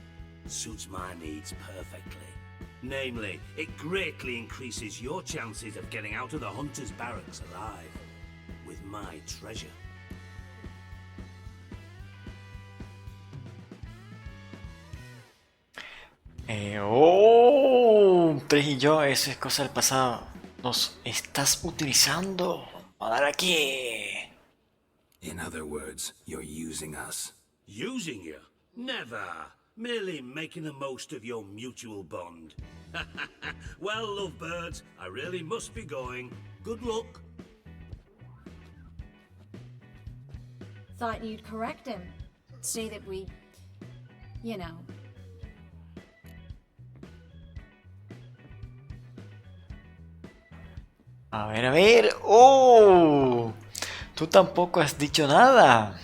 Suits my needs perfectly. Namely, it greatly increases your chances of getting out of the hunter's barracks alive. With my treasure. Tres y yo, eso es cosa del pasado. Nos estás utilizando. A dar aquí. In other words, you're using us. Using you? Never. Merely making the most of your mutual bond. Well, lovebirds, I really must be going. Good luck. Thought you'd correct him. Say that we... you know... A ver, a ver. ¡Oh! Tú tampoco has dicho nada.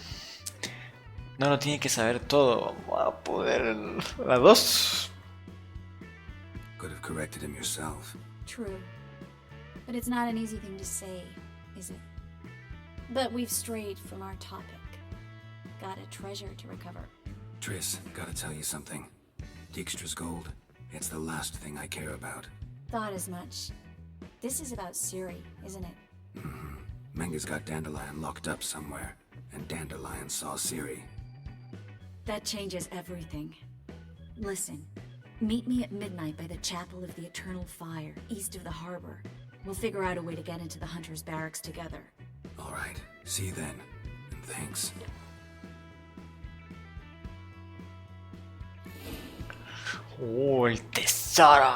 No lo tiene que saber todo. Vamos a poder la dos. Could have corrected him yourself. True. But it's not an easy thing to say, is it? But we've strayed from our topic. Got a treasure to recover. Triss, gotta tell you something. Dijkstra's gold, it's the last thing I care about. Thought as much. This is about Ciri, isn't it? Menge's got Dandelion locked up somewhere, and Dandelion saw Ciri. That changes everything. Listen, meet me at midnight by the Chapel of the Eternal Fire, east of the harbor. We'll figure out a way to get into the Hunter's Barracks together. All right, see you then, and thanks. ¡Oh, el tesoro!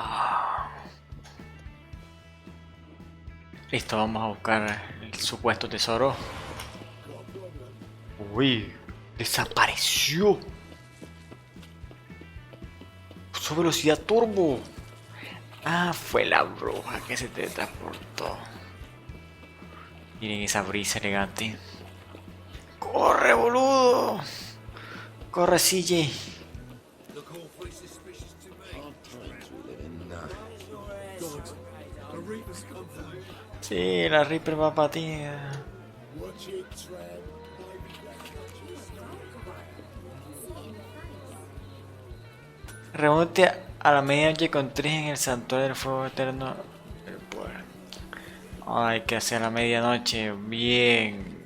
Listo, vamos a buscar el supuesto tesoro. Uy, desapareció. Su velocidad turbo. Ah, fue la bruja que se teletransportó. Miren esa brisa elegante. ¡Corre, boludo! ¡Corre, CJ! Sí, la Reaper va para ti. Reúnete a la medianoche con Triss en el santuario del fuego eterno del poder. Hay que hacer la medianoche bien.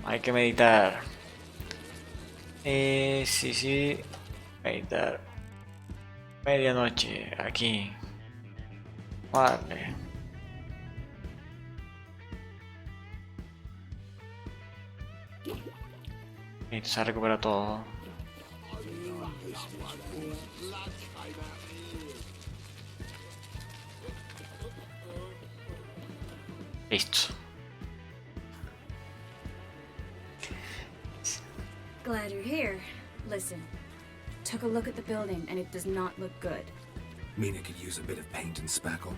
Hay que meditar. Sí. Editar. Medianoche, aquí. Vale. Y se recupera todo. Listo. Glad you're here. Listen, took a look at the building and it does not look good. Mean it could use a bit of paint and spackle?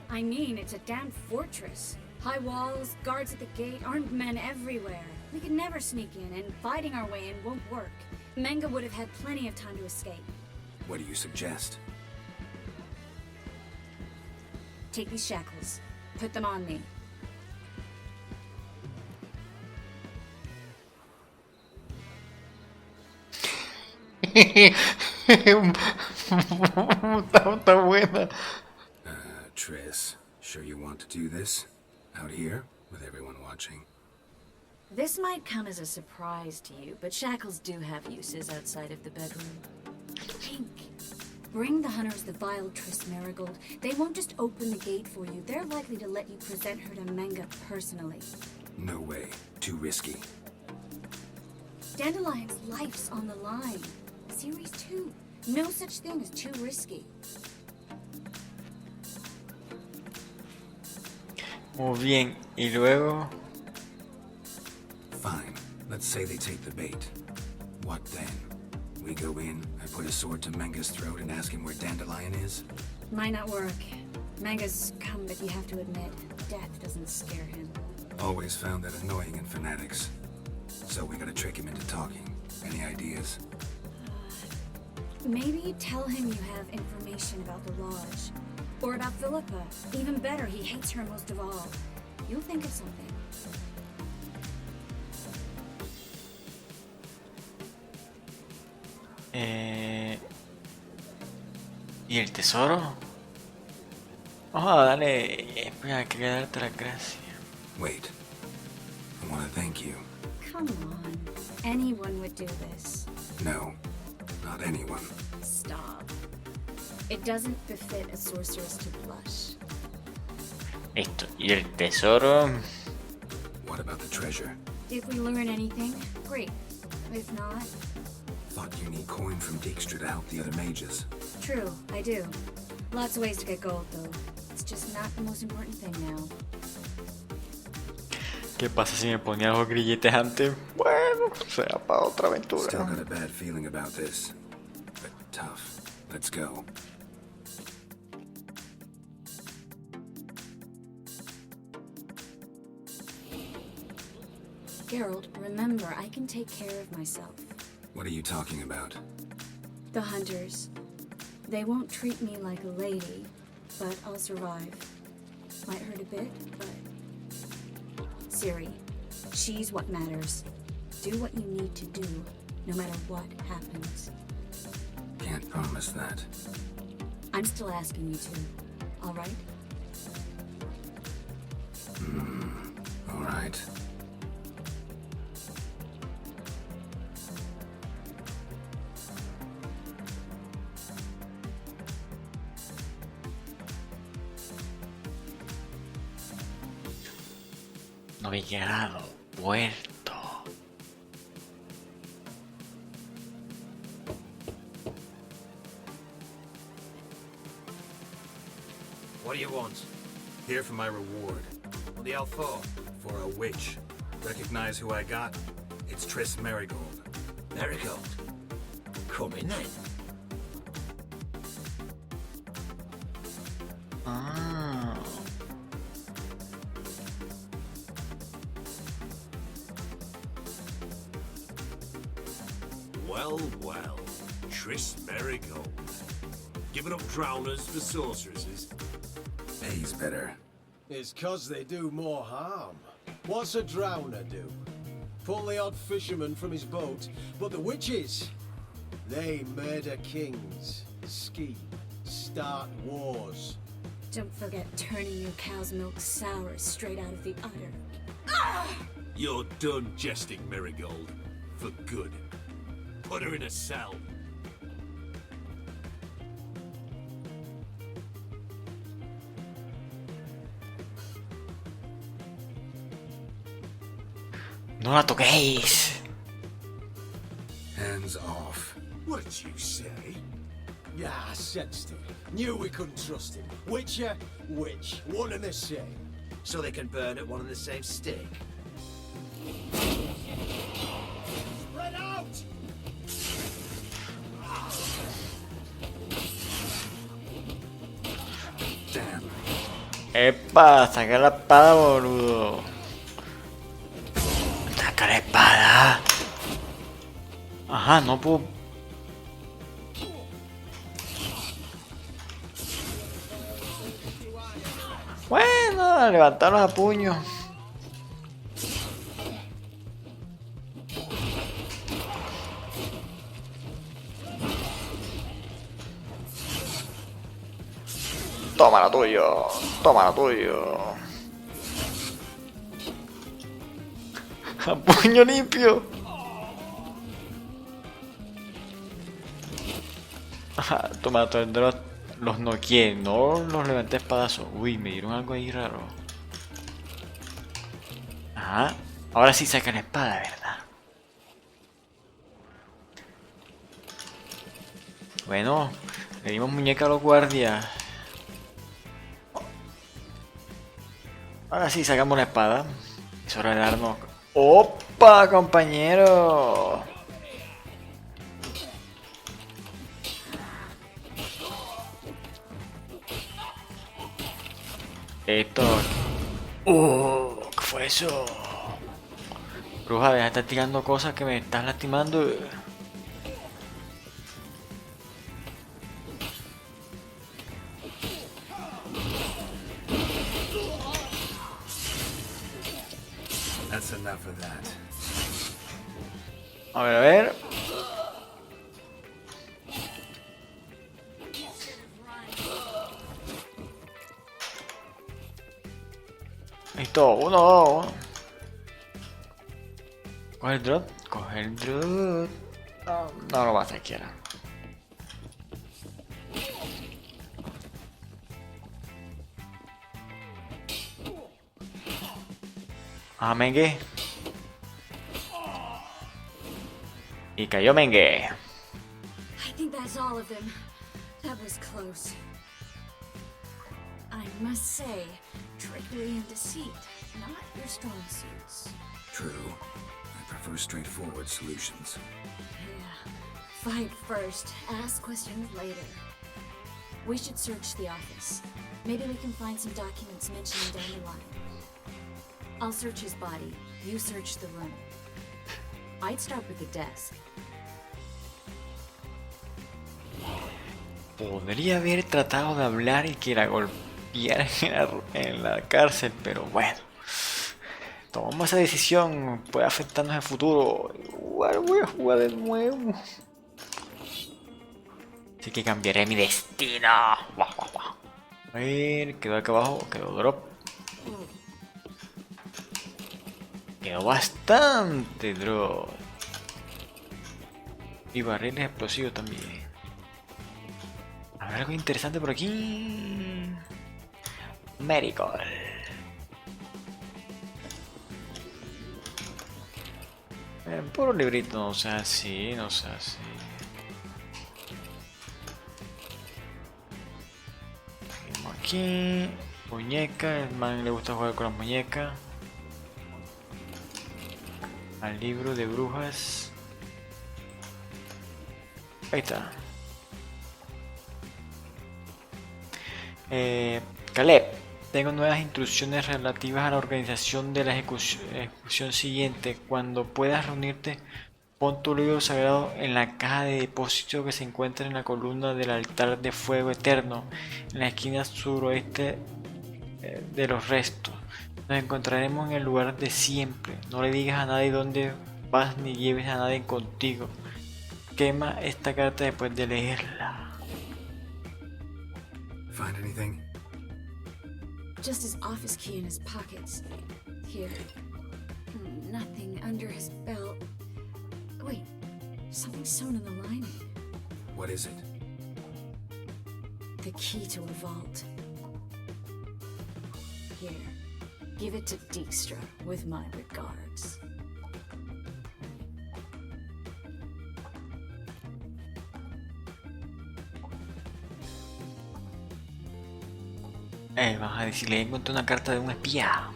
I mean, it's a damn fortress. High walls, guards at the gate, armed men everywhere. We could never sneak in, and fighting our way in won't work. Menga would have had plenty of time to escape. What do you suggest? Take these shackles. Put them on me. Está buena. Triss, sure you want to do this? Out here, with everyone watching? This might come as a surprise to you, but shackles do have uses outside of the bedroom. Think. Bring the hunters the vile Triss Marigold. They won't just open the gate for you. They're likely to let you present her to Menga personally. No way. Too risky. Dandelion's life's on the line. Series 2. No such thing as too risky. Muy bien. Y luego... Fine. Let's say they take the bait. What then? We go in, I put a sword to Menga's throat and ask him where Dandelion is? Might not work. Menga's come, but you have to admit, death doesn't scare him. Always found that annoying in fanatics. So we gotta trick him into talking. Any ideas? Maybe tell him you have information about the Lodge. Or about Philippa. Even better, he hates her most of all. You'll think of something. ¿Y el tesoro? Vamos a darle... Espera, que darte la gracia. Wait. I wanna thank you. Come on. Anyone would do this. No. Not anyone. Stop. It doesn't befit a sorceress to blush. Listo. ¿Y el tesoro? What about the treasure? If we learn anything, great. If not... Thought you need coin from Dijkstra to help the other mages. True, I do. Lots of ways to get gold, though. It's just not the most important thing now. ¿Qué pasa si me ponía los grilletes antes? Bueno, será para otra aventura. Still got a bad feeling about this. But tough. Let's go. Geralt, remember, I can take care of myself. What are you talking about? The hunters. They won't treat me like a lady, but I'll survive. Might hurt a bit, but... Ciri, she's what matters. Do what you need to do, no matter what happens. Can't promise that. I'm still asking you to, all right? All right. Novigrado, Puerto. What do you want? Here for my reward. What the hell for? For a witch. Recognize who I got? It's Triss Marigold. Marigold. Come in then. Ah. Well. Triss Marigold. Giving up drowners for sorceresses. Pays better. It's 'cause they do more harm. What's a drowner do? Pull the odd fisherman from his boat, but the witches, they murder kings, scheme, start wars. Don't forget turning your cow's milk sour straight out of the udder. You're done jesting, Marigold. For good. Put her in a cell. No la toquéis. Hands off. What'd you say? Yeah, I sensed it. Knew we couldn't trust him. Witcher, witch, one and the same. So they can burn at one and the same stick. Spread out! Damn. Epa, saca la espada, boludo. Saca la espada. Ajá, no puedo. Bueno, levantarlos a puño. Toma lo tuyo, toma lo tuyo. A puño limpio. Ajá, toma todo el drop. Los noqueé, no los levanté espadazos. Uy, me dieron algo ahí raro. Ajá, ahora sí saca la espada, ¿verdad? Bueno, le dimos muñeca a los guardias. Ahora sí sacamos la espada. Es hora de darnos... ¡Opa, compañero! Esto... ¿qué fue eso? Bruja, deja de estar tirando cosas que me estás lastimando. That's enough of that. A ver, a ver. Listo, uno, dos. Coge el drop. Coge el drop. No, no lo va a hacer quiera. Ah, Mengue. Y cayó Mengue. I think that's all of them. That was close. I must say, trickery and deceit, not your strong suits. True. I prefer straightforward solutions. Yeah. Fight first, ask questions later. We should search the office. Maybe we can find some documents mentioning down the line. I'll search his body. You search the room. I'd start with the desk. Podría haber tratado de hablar y que la golpeara en la cárcel, pero bueno. Tomamos esa decisión, puede afectarnos en el futuro. Igual voy a jugar de nuevo. Así que cambiaré mi destino. A ver, quedó acá abajo, quedó drop. Quedó bastante drop. Y barriles explosivos también. Habrá algo interesante por aquí. Medical. Puro librito, no sea así, no sea así. Seguimos aquí. Muñeca, el man le gusta jugar con las muñecas. Al libro de brujas. Ahí está. Caleb, tengo nuevas instrucciones relativas a la organización de la ejecución siguiente. Cuando puedas reunirte, pon tu libro sagrado en la caja de depósito que se encuentra en la columna del altar de fuego eterno, en la esquina suroeste de los restos. Nos encontraremos en el lugar de siempre. No le digas a nadie dónde vas ni lleves a nadie contigo. Quema esta carta después de leerla. Find anything? Just his office key in his pockets. Here. Nothing under his belt. Wait, Something sewn in the lining. What is it? The key to a vault. Here, give it to Dijkstra with my regards. Vas a decirle, encontré una carta de un espía.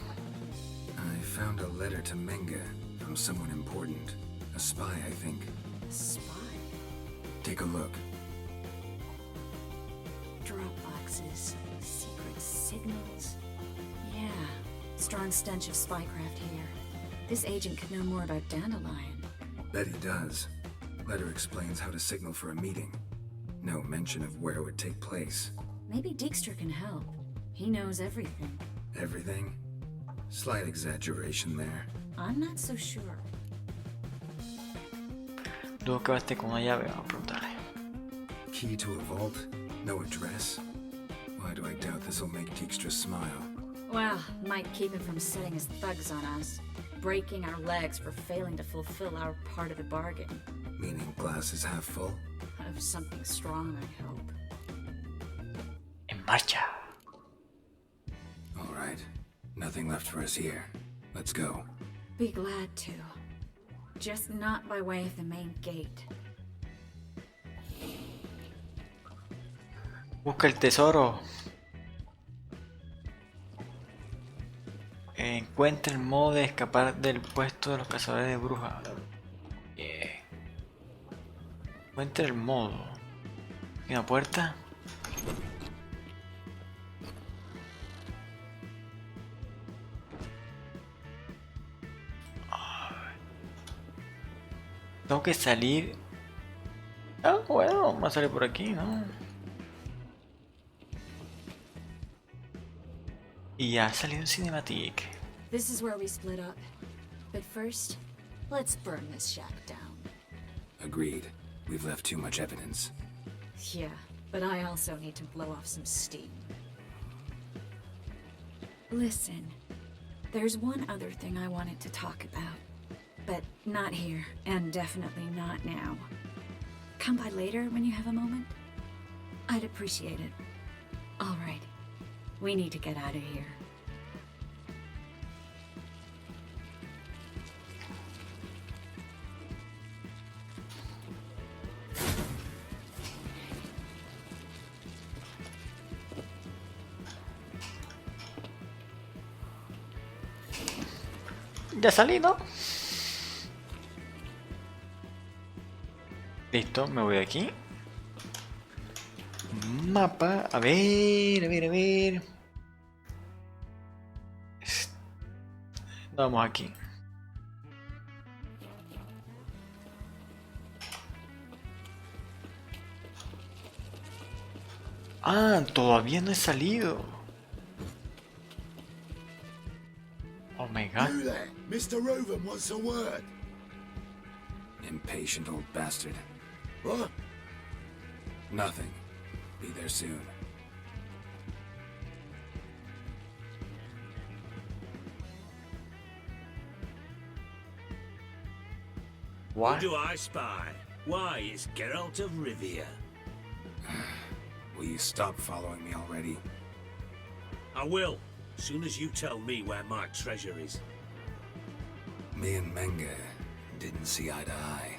I found a letter to Menge from someone important. A spy, I think. A spy? Take a look. Drop boxes, secret signals. Yeah, strong stench of spycraft here. This agent could know more about Dandelion. Bet he does. Letter explains how to signal for a meeting. No mention of where it would take place. Maybe Dijkstra can help. He knows everything. Everything? Slight exaggeration there. I'm not so sure. Dudo que esté con una llave, vamos a preguntarle. Key to a vault? No address? Why do I doubt this will make Dijkstra smile? Well, might keep him from setting his thugs on us. Breaking our legs for failing to fulfill our part of the bargain. Meaning glass is half full? Of something strong, I hope. En marcha. All right. Nothing left for us here. Let's go. Be glad to. Just not by way of the main gate. Busca el tesoro. Encuentra el modo de escapar del puesto de los cazadores de brujas. Encuentra el modo. ¿Y una puerta? Tengo que salir. Ah, bueno, vamos a salir por aquí, ¿no? Y ya ha salido en Cinematic. This is where we split up. But first, let's burn this shack down. Agreed. We've left too much evidence. Yeah, but I also need to blow off some steam. Listen, there's one other thing I wanted to talk about. But not here, and definitely not now. Come by later when you have a moment? I'd appreciate it. All right. We need to get out of here. Ya salí, ¿no? Listo, me voy de aquí. Mapa, a ver. Vamos aquí. Ah, todavía no he salido. Oh my god. You there? Mr. Reuven wants a word. Impatient old bastard. What? Nothing. Be there soon. Why? Who do I spy? Why, it's Geralt of Rivia. Will you stop following me already? I will, soon as you tell me where my treasure is. Me and Menge didn't see eye to eye.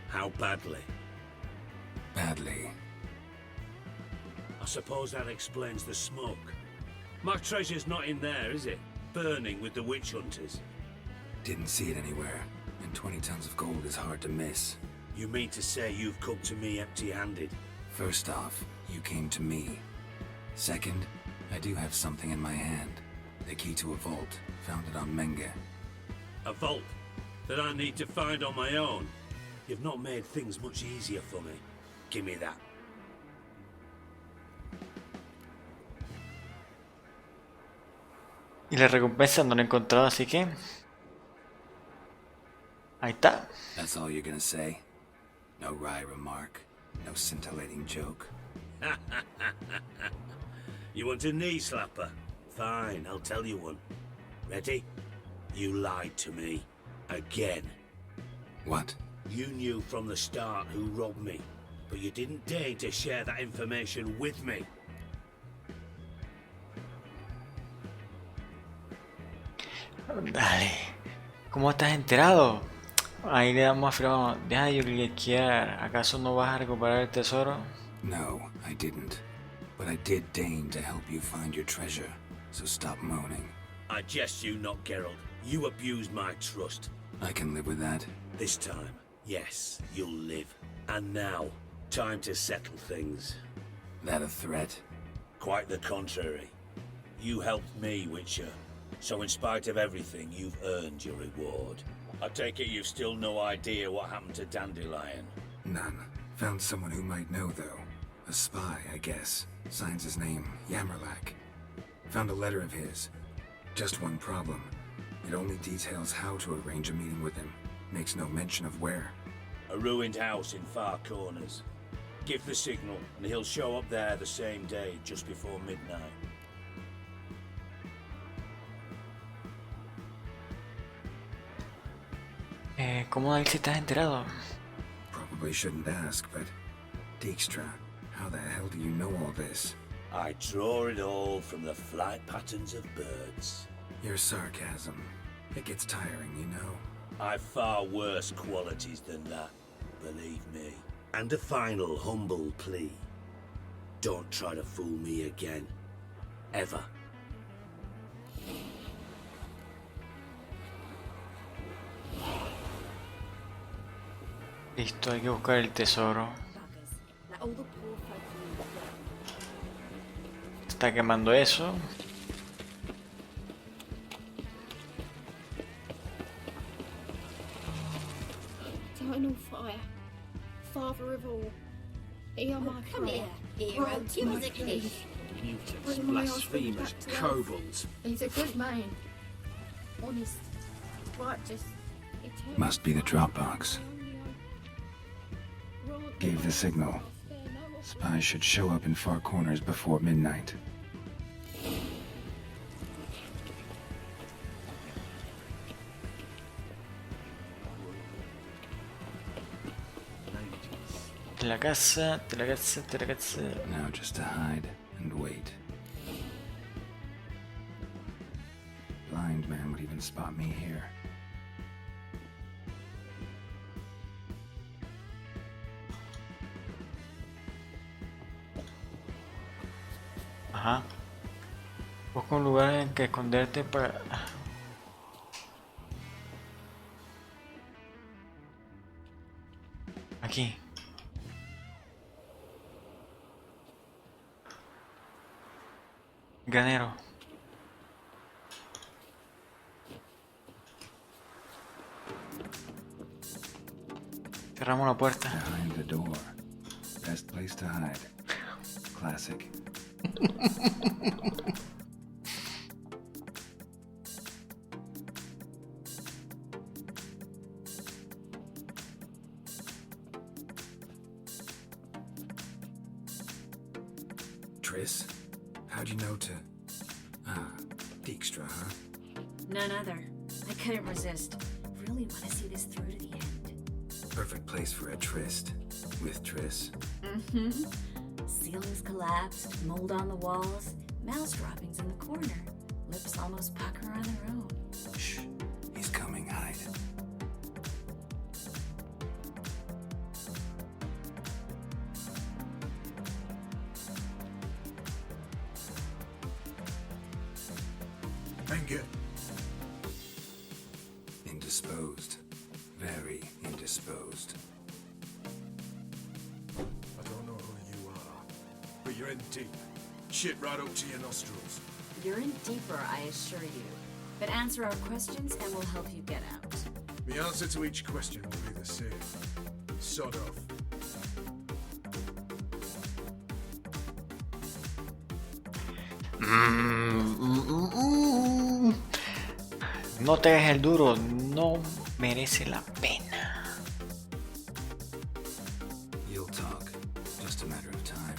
How badly? Badly. I suppose that explains the smoke. My treasure's not in there, is it? Burning with the witch hunters. Didn't see it anywhere, and 20 tons of gold is hard to miss. You mean to say you've come to me empty-handed? First off, you came to me. Second, I do have something in my hand. The key to a vault, found it on Menge. A vault that I need to find on my own. You've not made things much easier for me. Give me that. Y la recompensa no la he encontrado, así que... Ahí está. That's all you're gonna say? No wry remark? No scintillating joke? You want a knee slapper? Fine, I'll tell you one. Ready? You lied to me. Again. What? You knew from the start who robbed me, but you didn't deign to share that information with me. Dale. ¿Cómo estás enterado? Ahí le damos afirmamos. Deja de desbloquear. ¿Acaso no vas a recuperar el tesoro? No, I didn't. But I did deign to help you find your treasure, so stop moaning. I jest you not, Geralt. You abused my trust. I can live with that. This time, yes, you'll live. And now, time to settle things. That a threat? Quite the contrary. You helped me, Witcher. So in spite of everything, you've earned your reward. I take it you've still no idea what happened to Dandelion? None. Found someone who might know, though. A spy, I guess. Signs his name, Yammerlack. Found a letter of his. Just one problem. It only details how to arrange a meeting with him. Makes no mention of where. A ruined house in Far Corners. Give the signal, and he'll show up there the same day, just before midnight. ¿Cómo David si estás enterado? Probably shouldn't ask, but... Dijkstra, how the hell do you know all this? I draw it all from the flight patterns of birds. Your sarcasm. It gets tiring, you know. I've far worse qualities than that, believe me. And a final humble plea. Don't try to fool me again. Ever. Listo, hay que buscar el tesoro. Está quemando eso. Eternal fire, father of all, hear my Come prayer. here, hero. Give us a kiss. Mutants, blasphemers, kobolds. He's a good man, honest, righteous. eternal Must be the fire. Dropbox. Gave the signal. Spies should show up in Far Corners before midnight. De la casa, de la casa, de la casa. Now just to hide and wait. Blind man would even spot me here. Ajá. Busca un lugar en que esconderte para... Aquí. Granero. Cerramos la puerta. Behind the door. Best place to hide. Classic. Triss, how'd you know to... Dijkstra, huh? None other. I couldn't resist. Really want to see this through to the end. Perfect place for a tryst. With Triss. Mm-hmm. Ceilings collapsed, mold on the walls, mouse droppings in the corner. Lips almost pucker on their own. Shh. He's coming, hide. Anger. Indisposed. Very indisposed. I don't know who you are, but you're in deep. Shit right up to your nostrils. You're in deeper, I assure you. But answer our questions and we'll help you get out. The answer to each question will be the same. Sod off. No te hagas el duro, no merece la pena. You'll talk. Just a matter of time.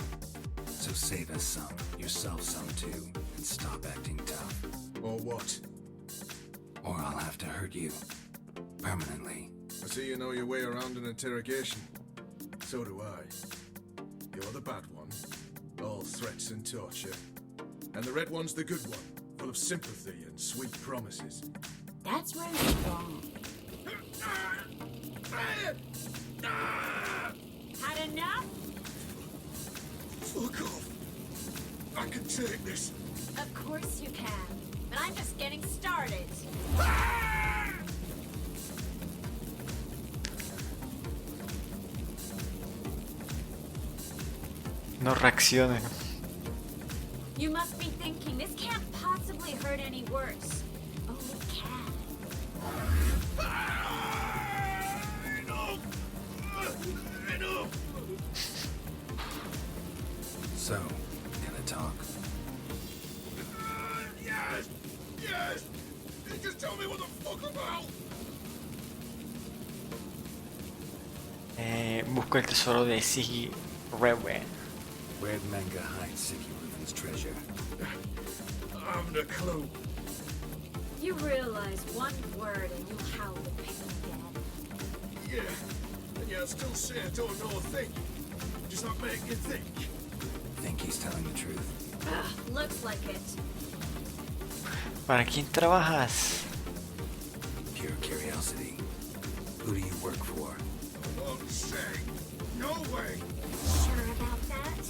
So save us some, yourself some too, and stop acting tough. Or what? Or I'll have to hurt you. Permanently. I see you know your way around an interrogation. So do I. You're the bad one, all threats and torture. And the red one's the good one, full of sympathy and sweet promises. That's where you're wrong. Had enough? Fuck off. I can take this. Of course you can, but I'm just getting started. No reaccionen. You must be thinking, this can't possibly hurt any worse. Oh, it can. So, gonna talk? Yes! Yes! Just tell me what the fuck about! Busco el tesoro de Reuven. Where'd Menga hide Siki Reuven's treasure? I haven't a clue. You realize one word and you'll howl the pain again. Yeah, and yeah, I'll still say I don't know a thing. Does that make you think? Think he's telling the truth? Ugh, looks like it. ¿Para quién trabajas? Pure curiosity. Who do you work for? Oh, say, no way! Sure about that?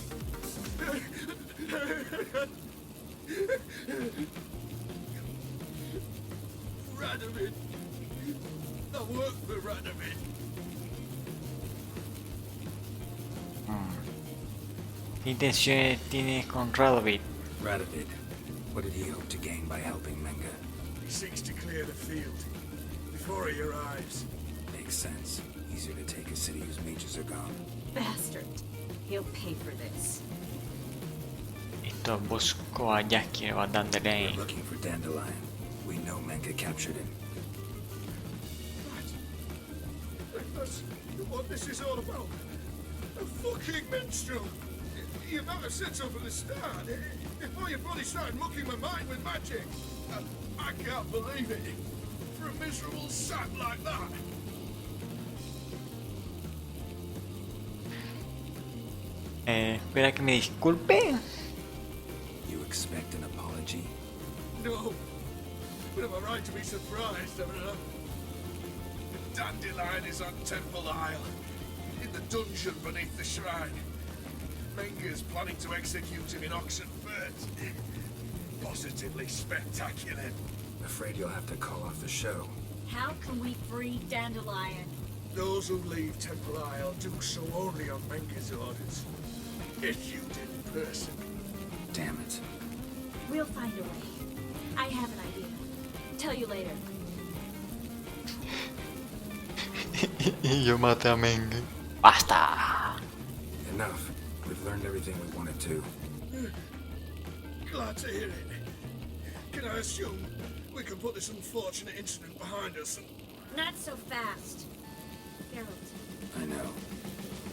Radovid. I work for Radovid. ¿Qué intenciones tienes con Radovid? Radovid. What did he hope to gain by helping Menga? He seeks to clear the field before he arrives. Makes sense. Easier to take a city whose mages are gone. Bastard. He'll pay for this. Esto busco a Jackie o a Dandelion. We're looking for Dandelion. We know Menga captured him. That's what this is all about. A fucking minstrel. You might have said so from the start. Before your body started mucking my mind with magic. I can't believe it. For a miserable sap like that. Espera que me disculpe. You expect an apology? No. But am I right to be surprised? I mean, Dandelion is on Temple Isle. In the dungeon beneath the shrine. Menga's planning to execute him in Oxenfurt. Positively spectacular. Afraid you'll have to call off the show. How can we free Dandelion? Those who leave Temple Isle do so only on Menga's orders. Issued in person. Damn it. We'll find a way. I have an idea. Tell you later. Y yo maté a Menga. Basta. Enough. We've learned everything we wanted to. Glad to hear it. Can I assume we can put this unfortunate incident behind us and... Not so fast. Geralt. I know.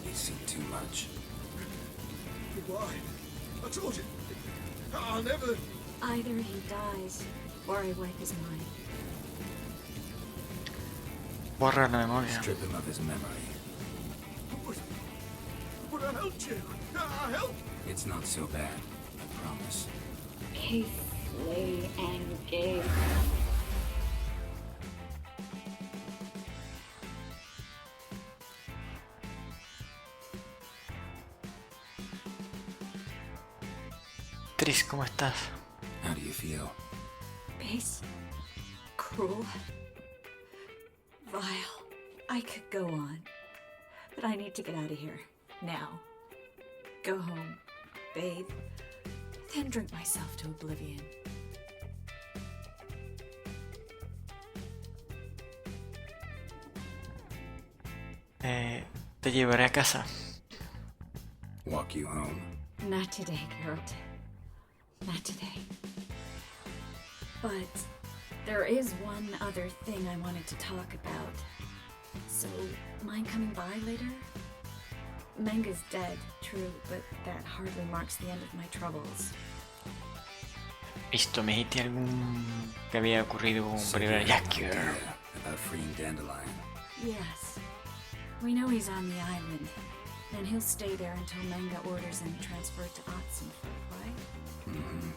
He's seen too much. Why? I told you. I'll never... Either he dies, or I wipe his mind. Borra la memoria. Strip him of his memory. But I helped you. I helped. It's not so bad. I promise. Peacefully engage. Tris, ¿cómo estás? How do you feel? Base. Cruel. Vile. I could go on. But I need to get out of here. Now. Go home. Bathe. Then drink myself to oblivion. Te llevaré a casa. Walk you home? Not today, Geralt. Not today. But there is one other thing I wanted to talk about. So, mind coming by later? Menga's dead, true, but that hardly marks the end of my troubles. Listo, me dijiste algún que había ocurrido con Primer Jacker. About freeing Dandelion. Yes. We know he's on the island, and he'll stay there until Menga orders him transferred to Otzenford, right? Mm-hmm.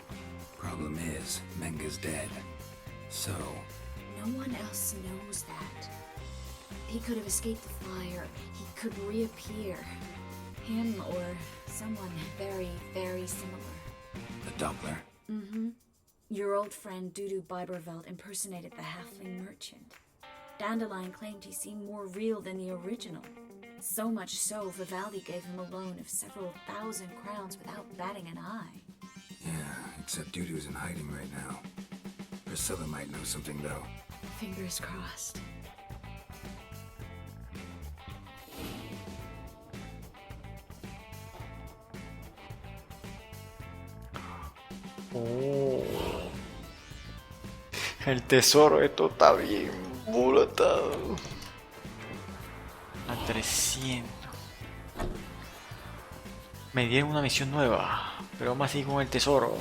Problem is, Menga's dead. So... No one else knows that. He could have escaped the fire. He could reappear. Him or someone very, very similar. The Doppler? Mm-hmm. Your old friend Dudu Biberveld impersonated the halfling merchant. Dandelion claimed he seemed more real than the original. So much so, Vivaldi gave him a loan of several thousand crowns without batting an eye. Yeah, except Dudu's in hiding right now. Priscilla might know something, though. Fingers crossed. Oh. El tesoro, esto está bien bulotado. A 300. Me dieron una misión nueva, pero vamos a seguir con el tesoro.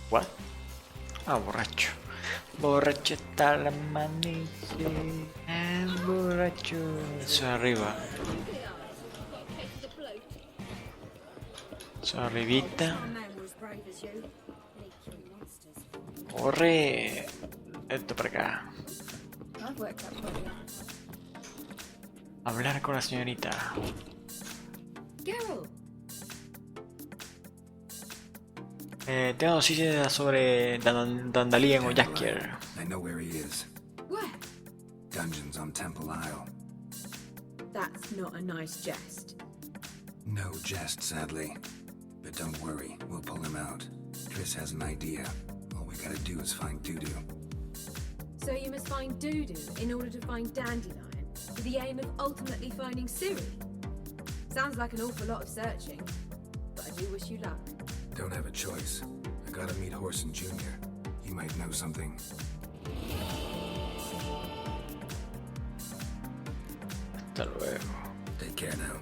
What? Ah, borracho. Borracho está la manita. Ah, borracho. Eso arriba. Eso arribita. Corre. Esto para acá. Hablar con la señorita. Tengo noticias sobre Dandelion o Jaskier. I know where he is. Where? Dungeons on Temple Isle. That's not a nice jest. No jest, sadly. But don't worry, we'll pull him out. Triss has an idea. All we gotta do is find Dudu. So you must find Dudu in order to find Dandelion, with the aim of ultimately finding Siri. Sounds like an awful lot of searching, but I do wish you luck. Don't have a choice. I gotta meet Horson Jr. He might know something. Hasta luego. Take care now.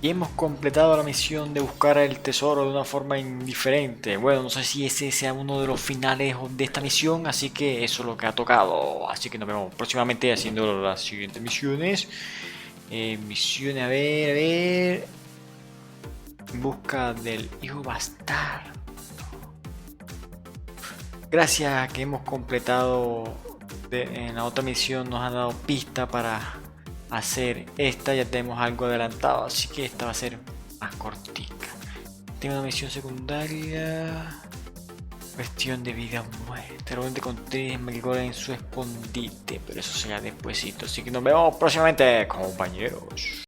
Y hemos completado la misión de buscar el tesoro de una forma indiferente. Bueno, no sé si ese sea uno de los finales de esta misión, así que eso es lo que ha tocado. Así que nos vemos próximamente haciendo las siguientes misiones. Misiones, a ver. En busca del hijo bastardo. Gracias a que hemos completado en la otra misión, nos han dado pista para hacer esta. Ya tenemos algo adelantado, así que esta va a ser más cortica. Tengo una misión secundaria, cuestión de vida o muerte. Realmente encontré Melgora en su escondite, pero eso será despuesito. Así que nos vemos próximamente, compañeros.